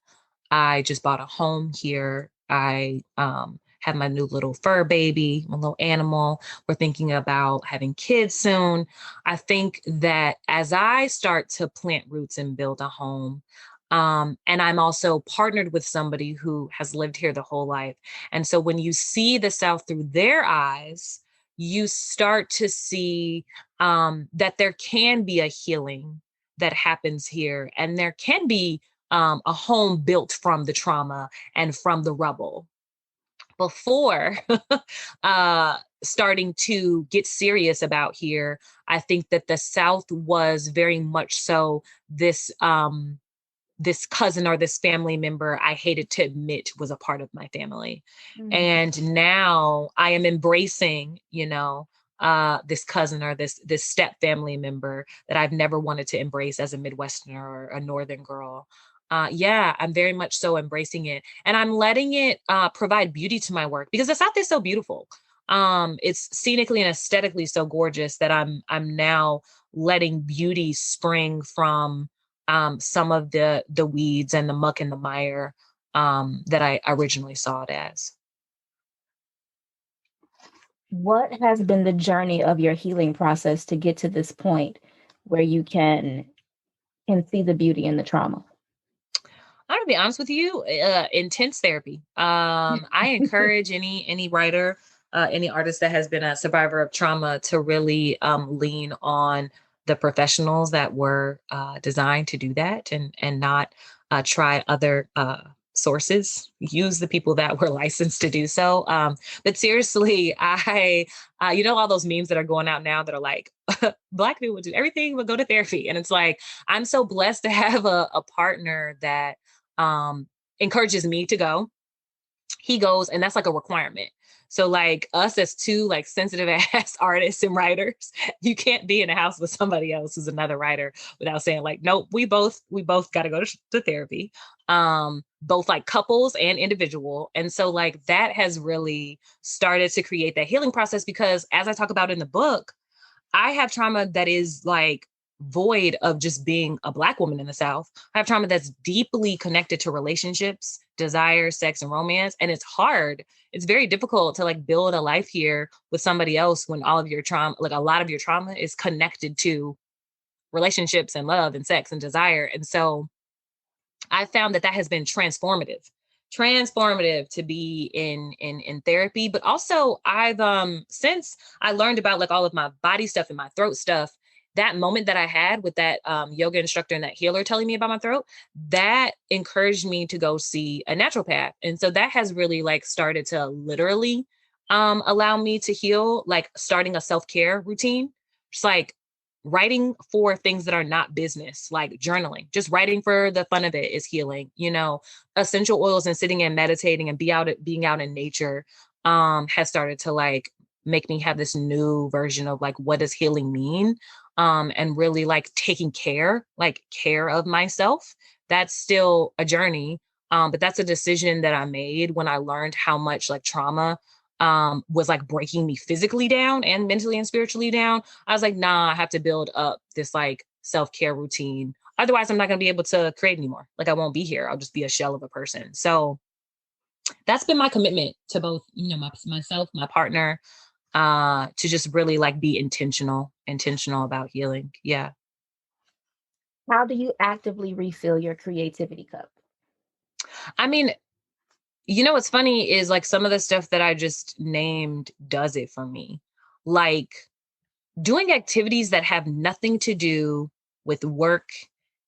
I just bought a home here. I have my new little fur baby, my little animal. We're thinking about having kids soon. I think that as I start to plant roots and build a home, and I'm also partnered with somebody who has lived here the whole life. And so when you see the South through their eyes, you start to see that there can be a healing that happens here, and there can be a home built from the trauma and from the rubble. Before starting to get serious about here, I think that the South was very much so this cousin or this family member I hated to admit was a part of my family. Mm. And now I am embracing, this cousin or this step family member that I've never wanted to embrace as a Midwesterner or a Northern girl. Yeah, I'm very much so embracing it, and I'm letting it provide beauty to my work because the South is so beautiful. It's scenically and aesthetically so gorgeous that I'm now letting beauty spring from some of the weeds and the muck and the mire that I originally saw it as. What has been the journey of your healing process to get to this point where you can see the beauty in the trauma? I'm gonna be honest with you, intense therapy. I encourage any writer, any artist that has been a survivor of trauma to really lean on the professionals that were designed to do that, and not try other sources. Use the people that were licensed to do so. But seriously, I all those memes that are going out now that are like Black people would do everything but go to therapy, and it's like I'm so blessed to have a partner that encourages me to go. He goes, and that's like a requirement. So like us as two like sensitive ass artists and writers, you can't be in a house with somebody else who's another writer without saying like, nope, we both got to go to therapy. Both like couples and individual. And so like that has really started to create that healing process because as I talk about in the book, I have trauma that is like void of just being a Black woman in the South. I have trauma that's deeply connected to relationships, desire, sex, and romance. And it's hard. It's very difficult to like build a life here with somebody else when all of your trauma, like a lot of your trauma is connected to relationships and love and sex and desire. And so I found that that has been transformative to be in therapy. But also I've since I learned about like all of my body stuff and my throat stuff, that moment that I had with that yoga instructor and that healer telling me about my throat, that encouraged me to go see a naturopath. And so that has really like started to literally allow me to heal, like starting a self-care routine. Just like writing for things that are not business, like journaling, just writing for the fun of it is healing, essential oils and sitting and meditating and being out in nature has started to like make me have this new version of like, what does healing mean? And really like taking care of myself. That's still a journey. But that's a decision that I made when I learned how much like trauma was like breaking me physically down and mentally and spiritually down. I was like, nah, I have to build up this like self-care routine. Otherwise, I'm not going to be able to create anymore. Like I won't be here. I'll just be a shell of a person. So that's been my commitment to both, myself, my partner, to just really like be intentional about healing. Yeah. How do you actively refill your creativity cup? I mean, what's funny is like some of the stuff that I just named does it for me. Like doing activities that have nothing to do with work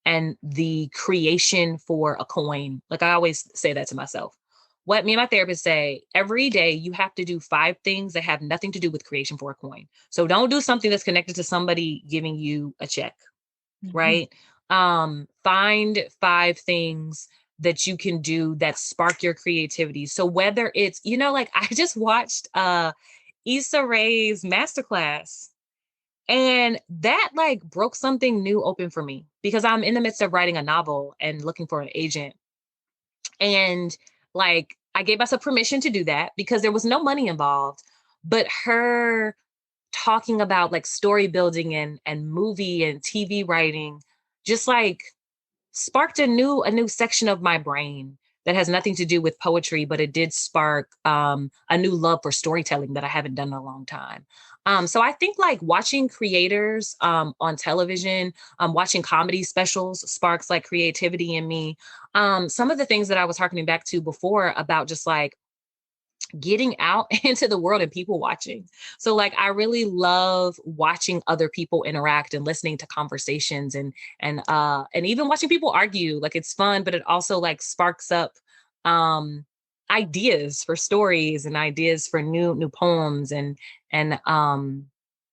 and the creation for a coin. Like I always say that to myself. What me and my therapist say every day, you have to do 5 things that have nothing to do with creation for a coin. So don't do something that's connected to somebody giving you a check, Mhm. right? Find 5 things that you can do that spark your creativity. So whether it's, like I just watched Issa Rae's masterclass, and that like broke something new open for me because I'm in the midst of writing a novel and looking for an agent. And like I gave myself permission to do that because there was no money involved. But her talking about like story building and movie and TV writing just like sparked a new section of my brain that has nothing to do with poetry, but it did spark a new love for storytelling that I haven't done in a long time. So I think like watching creators on television, watching comedy specials sparks like creativity in me. Some of the things that I was harkening back to before about just like getting out into the world and people watching. So like I really love watching other people interact and listening to conversations and even watching people argue. Like it's fun, but it also like sparks up um ideas for stories and ideas for new poems and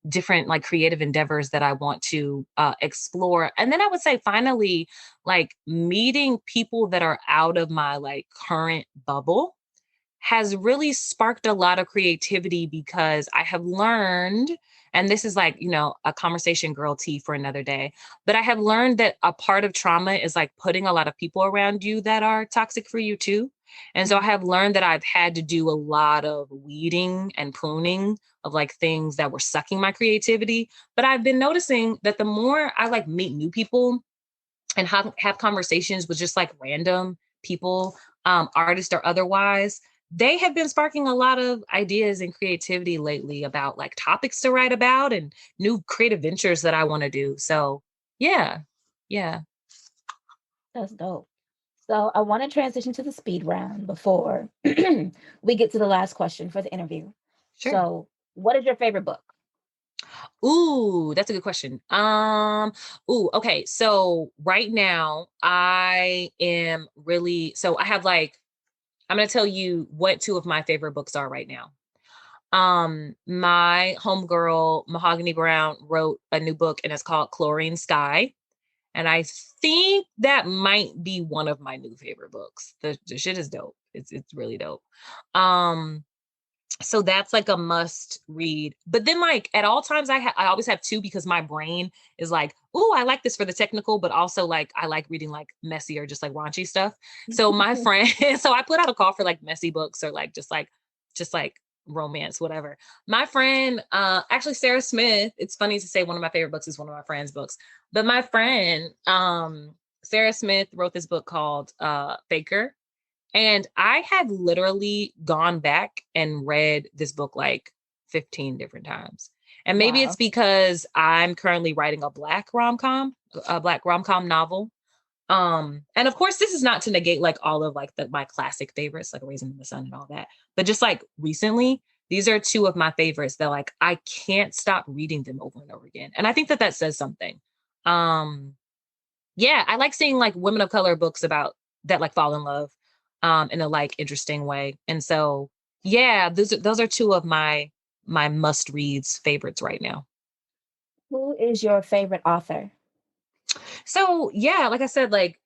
different like creative endeavors that I want to explore. And then I would say finally like meeting people that are out of my like current bubble has really sparked a lot of creativity because I have learned, and this is like, a conversation girl tea for another day, but I have learned that a part of trauma is like putting a lot of people around you that are toxic for you too. And so I have learned that I've had to do a lot of weeding and pruning of like things that were sucking my creativity. But I've been noticing that the more I like meet new people and have conversations with just like random people, artists or otherwise, they have been sparking a lot of ideas and creativity lately about like topics to write about and new creative ventures that I want to do. So, yeah, yeah, That's dope. So I want to transition to the speed round before we get to the last question for the interview. sure. So, what is your favorite book? Ooh, that's a good question. Okay. So right now I am really, so I have like, I'm going to tell you what 2 of my favorite books are right now. My homegirl Mahogany Brown wrote a new book and it's called Chlorine Sky. And I think that might be one of my new favorite books. The shit is dope. It's really dope. Um, so that's like a must read. But then like at all times I always have two because my brain is like, "Oh, I like this for the technical, but also like I like reading like messy or just like raunchy stuff." So my friend so I put out a call for like messy books or like just like romance whatever. My friend actually Sarah Smith, it's funny to say one of my favorite books is one of my friend's books. But my friend Sarah Smith wrote this book called Faker, and I have literally gone back and read this book like 15 different times. And maybe it's Wow. because I'm currently writing a black rom-com novel. And of course, this is not to negate like all of like my classic favorites, like Raisin in the Sun and all that. But just like recently, these are 2 of my favorites that like I can't stop reading them over and over again. And I think that that says something. Um, yeah, I like seeing like women of color books about that like fall in love in a like interesting way. And so yeah, those are 2 of my must reads favorites right now. Who is your favorite author? So yeah, like I said, like,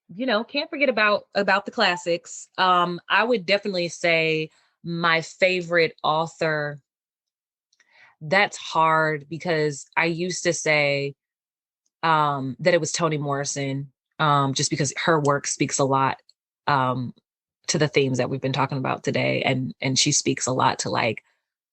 can't forget about the classics. I would definitely say my favorite author, that's hard because I used to say that it was Toni Morrison, just because her work speaks a lot um, to the themes that we've been talking about today, and she speaks a lot to like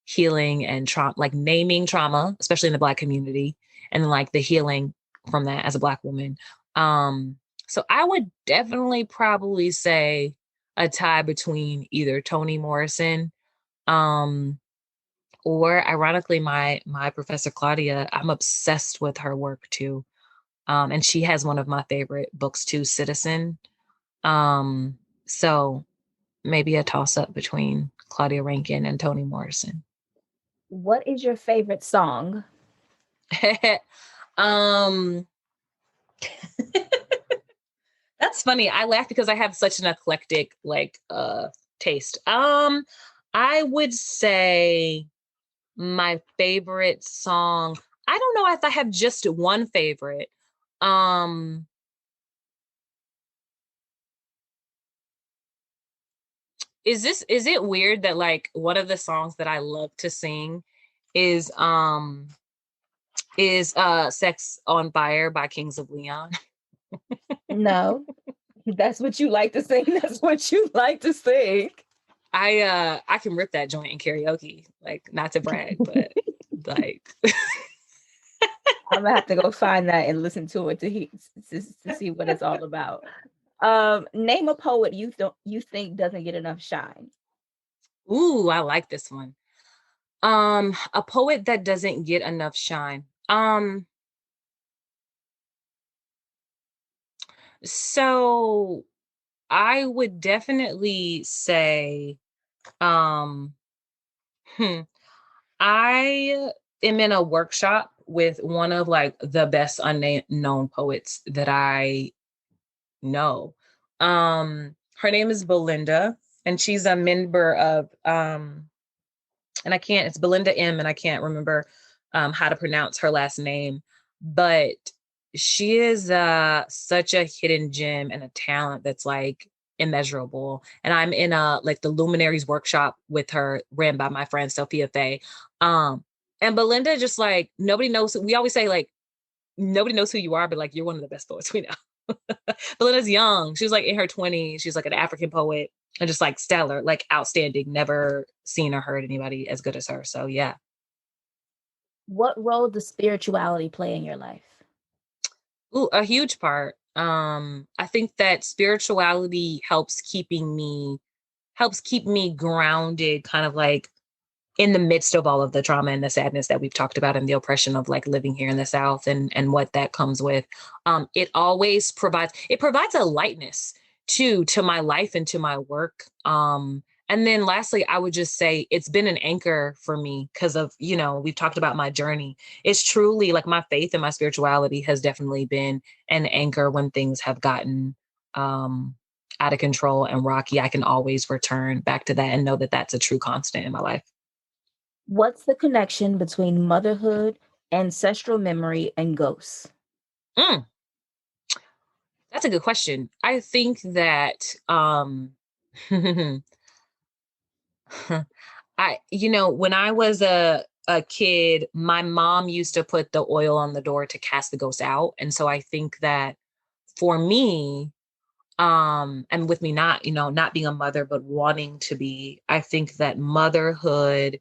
healing and trauma, like naming trauma, especially in the Black community, and then like the healing from that as a Black woman. So I would definitely probably say a tie between either Toni Morrison, um, or ironically my professor Claudia. I'm obsessed with her work too, and she has one of my favorite books too, Citizen. So maybe a toss up between Claudia Rankin and Toni Morrison. What is your favorite song? um, that's funny. I laugh because I have such an eclectic taste. I would say my favorite song. I don't know if I have just one favorite. Um, is it weird that like one of the songs that I love to sing is um is Sex on Fire by Kings of Leon? No, that's what you like to sing. That's what you like to sing. I can rip that joint in karaoke, like not to brag, but like I'm gonna have to go find that and listen to it to see what it's all about. Name a poet you think doesn't get enough shine. ooh, I like this one. A poet that doesn't get enough shine. So I would definitely say um hmm, I am in a workshop with one of like the best unknown poets that I know. Her name is Belinda, and she's a member of and I can't, it's Belinda M, and I can't remember how to pronounce her last name, but she is such a hidden gem and a talent that's like immeasurable. And I'm in a like the Luminaries workshop with her, ran by my friend Sophia Faye. Um, and Belinda just like nobody knows. We always say like nobody knows who you are, but like you're one of the best poets we know. Belinda's young. She was like in her 20s. She's like an African poet and just like stellar, like outstanding. Never seen or heard anybody as good as her. So yeah. What role does spirituality play in your life? Ooh, a huge part. I think that spirituality helps keep me grounded, kind of like in the midst of all of the trauma and the sadness that we've talked about and the oppression of like living here in the South and what that comes with. It always provides a lightness to my life and to my work. And then lastly, I would just say it's been an anchor for me because of, we've talked about my journey. It's truly like my faith and my spirituality has definitely been an anchor when things have gotten out of control and rocky. I can always return back to that and know that that's a true constant in my life. What's the connection between motherhood, ancestral memory, and ghosts? Mm, that's a good question. I think that when I was a kid, my mom used to put the oil on the door to cast the ghosts out. And so I think that for me, and with me not, not being a mother, but wanting to be, I think that motherhood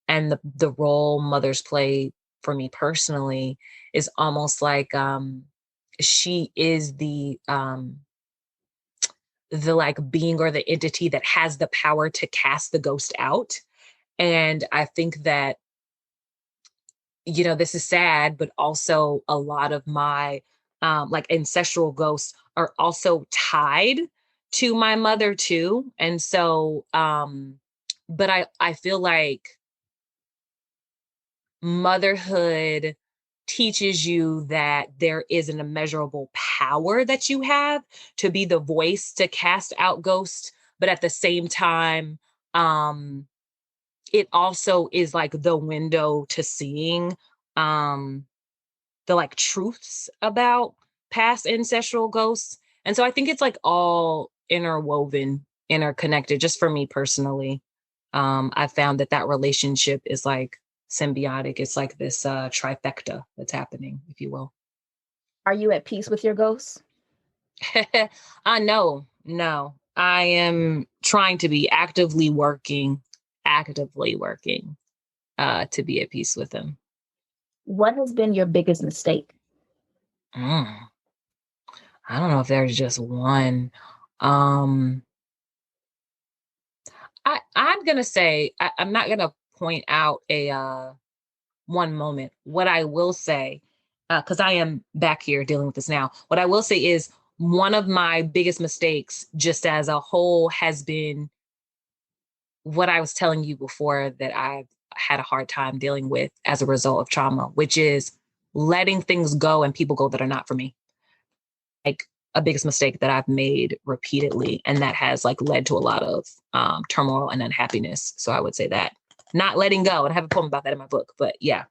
and the role mothers play for me personally is almost like she is the like being or the entity that has the power to cast the ghost out. And I think that, this is sad, but also a lot of my like ancestral ghosts are also tied to my mother too. And so, but I feel like motherhood teaches you that there is an immeasurable power that you have to be the voice to cast out ghosts, but at the same time, um, it also is like the window to seeing um, the like truths about past ancestral ghosts. And so I think it's like all interwoven, interconnected. Just for me personally, I found that relationship is like symbiotic. It's like this trifecta that's happening, if you will. Are you at peace with your ghosts? No. I am trying to be actively working to be at peace with them. What has been your biggest mistake? Mm, I don't know if there's just one. Um, I'm gonna say I'm not gonna point out a one moment. What I will say, because I am back here dealing with this now, what I will say is one of my biggest mistakes, just as a whole, has been what I was telling you before that I've had a hard time dealing with as a result of trauma, which is letting things go and people go that are not for me. Like a biggest mistake that I've made repeatedly. And that has like led to a lot of turmoil and unhappiness. So I would say that not letting go, and I have a poem about that in my book, but yeah.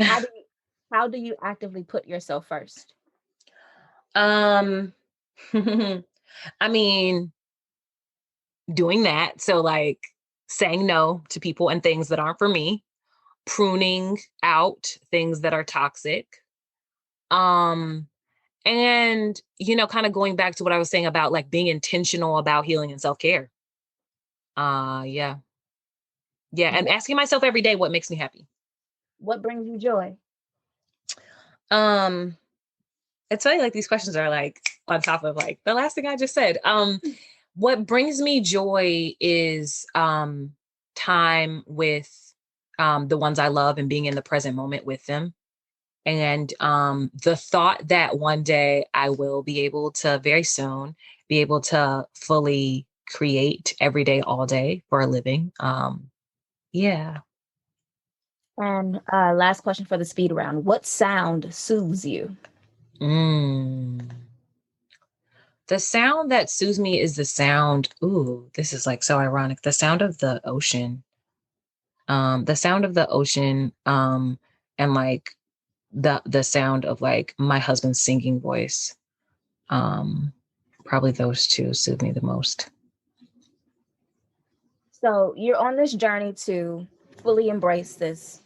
How do you actively put yourself first? I mean, doing that. So like saying no to people and things that aren't for me, pruning out things that are toxic. Um, and kind of going back to what I was saying about like being intentional about healing and self-care. Yeah. Yeah. And asking myself every day what makes me happy. What brings you joy? Um, it's funny, like these questions are like on top of like the last thing I just said. What brings me joy is time with the ones I love and being in the present moment with them. And the thought that one day I will be able to very soon be able to fully create every day, all day for a living. Yeah. And last question for the speed round. What sound soothes you? Mm. The sound that soothes me is the sound. Ooh, this is like so ironic. The sound of the ocean. The sound of the ocean. And like the sound of like my husband's singing voice. Um, Probably those two soothe me the most. So you're on this journey to fully embrace this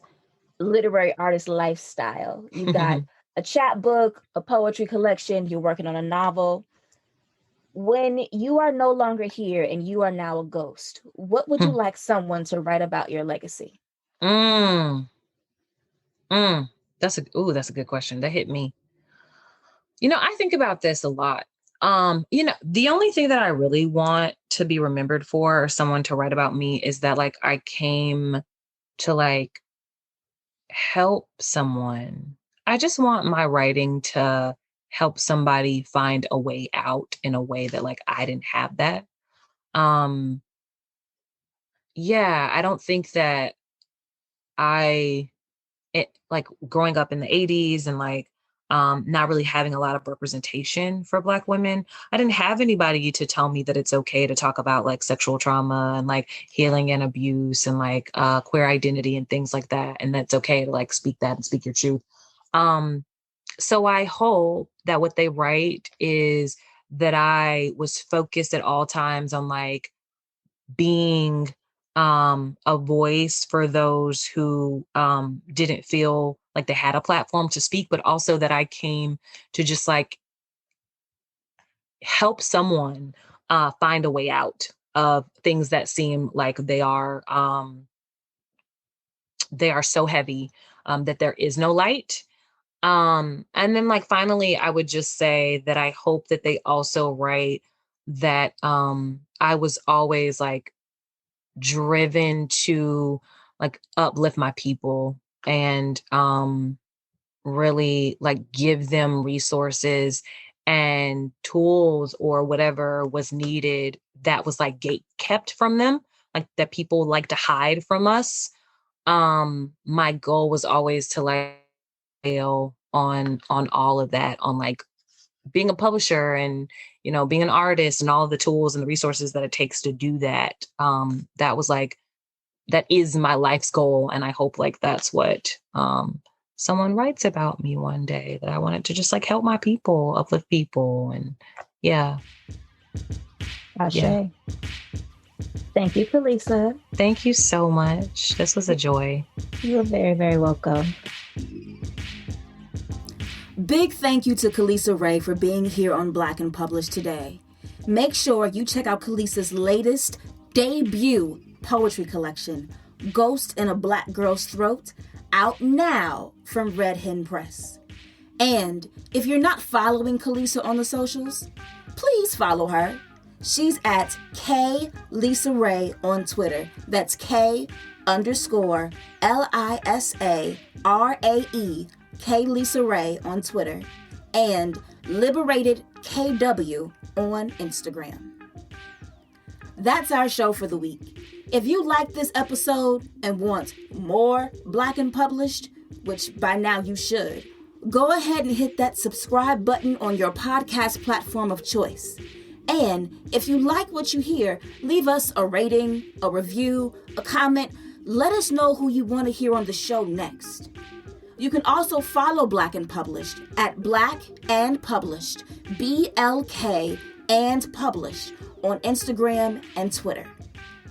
literary artist lifestyle. You've got a chapbook, a poetry collection, you're working on a novel. When you are no longer here and you are now a ghost, what would you like someone to write about your legacy? Mm, that's a good question. That hit me. I think about this a lot. The only thing that I really want to be remembered for or someone to write about me is that like I came to like help someone. I just want my writing to help somebody find a way out in a way that like I didn't have that. Um yeah, I don't think that I like growing up in the 80s and like not really having a lot of representation for Black women. I didn't have anybody to tell me that it's okay to talk about like sexual trauma and like healing and abuse and like queer identity and things like that. And that's okay to like speak that and speak your truth. Um, so I hope that what they write is that I was focused at all times on like being a voice for those who didn't feel like they had a platform to speak, but also that I came to just like help someone find a way out of things that seem like they are so heavy that there is no light. And then like finally, I would just say that I hope that they also write that I was always like driven to like uplift my people and really like give them resources and tools or whatever was needed that was like gate kept from them, like that people like to hide from us. My goal was always to like fail on all of that, on like being a publisher and being an artist and all of the tools and the resources that it takes to do that. That was like that is my life's goal. And I hope like that's what someone writes about me one day, that I wanted to just like help my people, uplift people. And yeah. Ashe. Yeah. Thank you, Khalisa. Thank you so much. This was a joy. You're very, very welcome. Big thank you to Khalisa Ray for being here on Black and Published today. Make sure you check out Khalisa's latest debut poetry collection, Ghost in a Black Girl's Throat, out now from Red Hen Press. And if you're not following Khalisa on the socials, please follow her. She's at K Lisa Ray on Twitter. That's K_LISARAE, K Lisa Ray on Twitter, and Liberated KW on Instagram. That's our show for the week. If you liked this episode and want more Black and Published, which by now you should, go ahead and hit that subscribe button on your podcast platform of choice. And if you like what you hear, leave us a rating, a review, a comment. Let us know who you want to hear on the show next. You can also follow Black and Published at Black and Published, BLK and Published on Instagram and Twitter.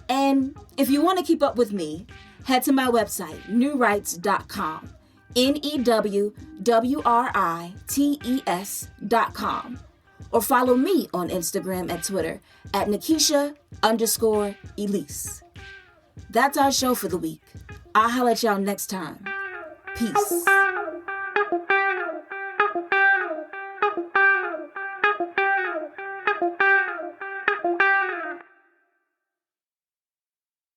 And if you want to keep up with me, head to my website, newrights.com, NEWWRITES.com, or follow me on Instagram and Twitter at Nikisha_Elise. That's our show for the week. I'll holler at y'all next time. Peace.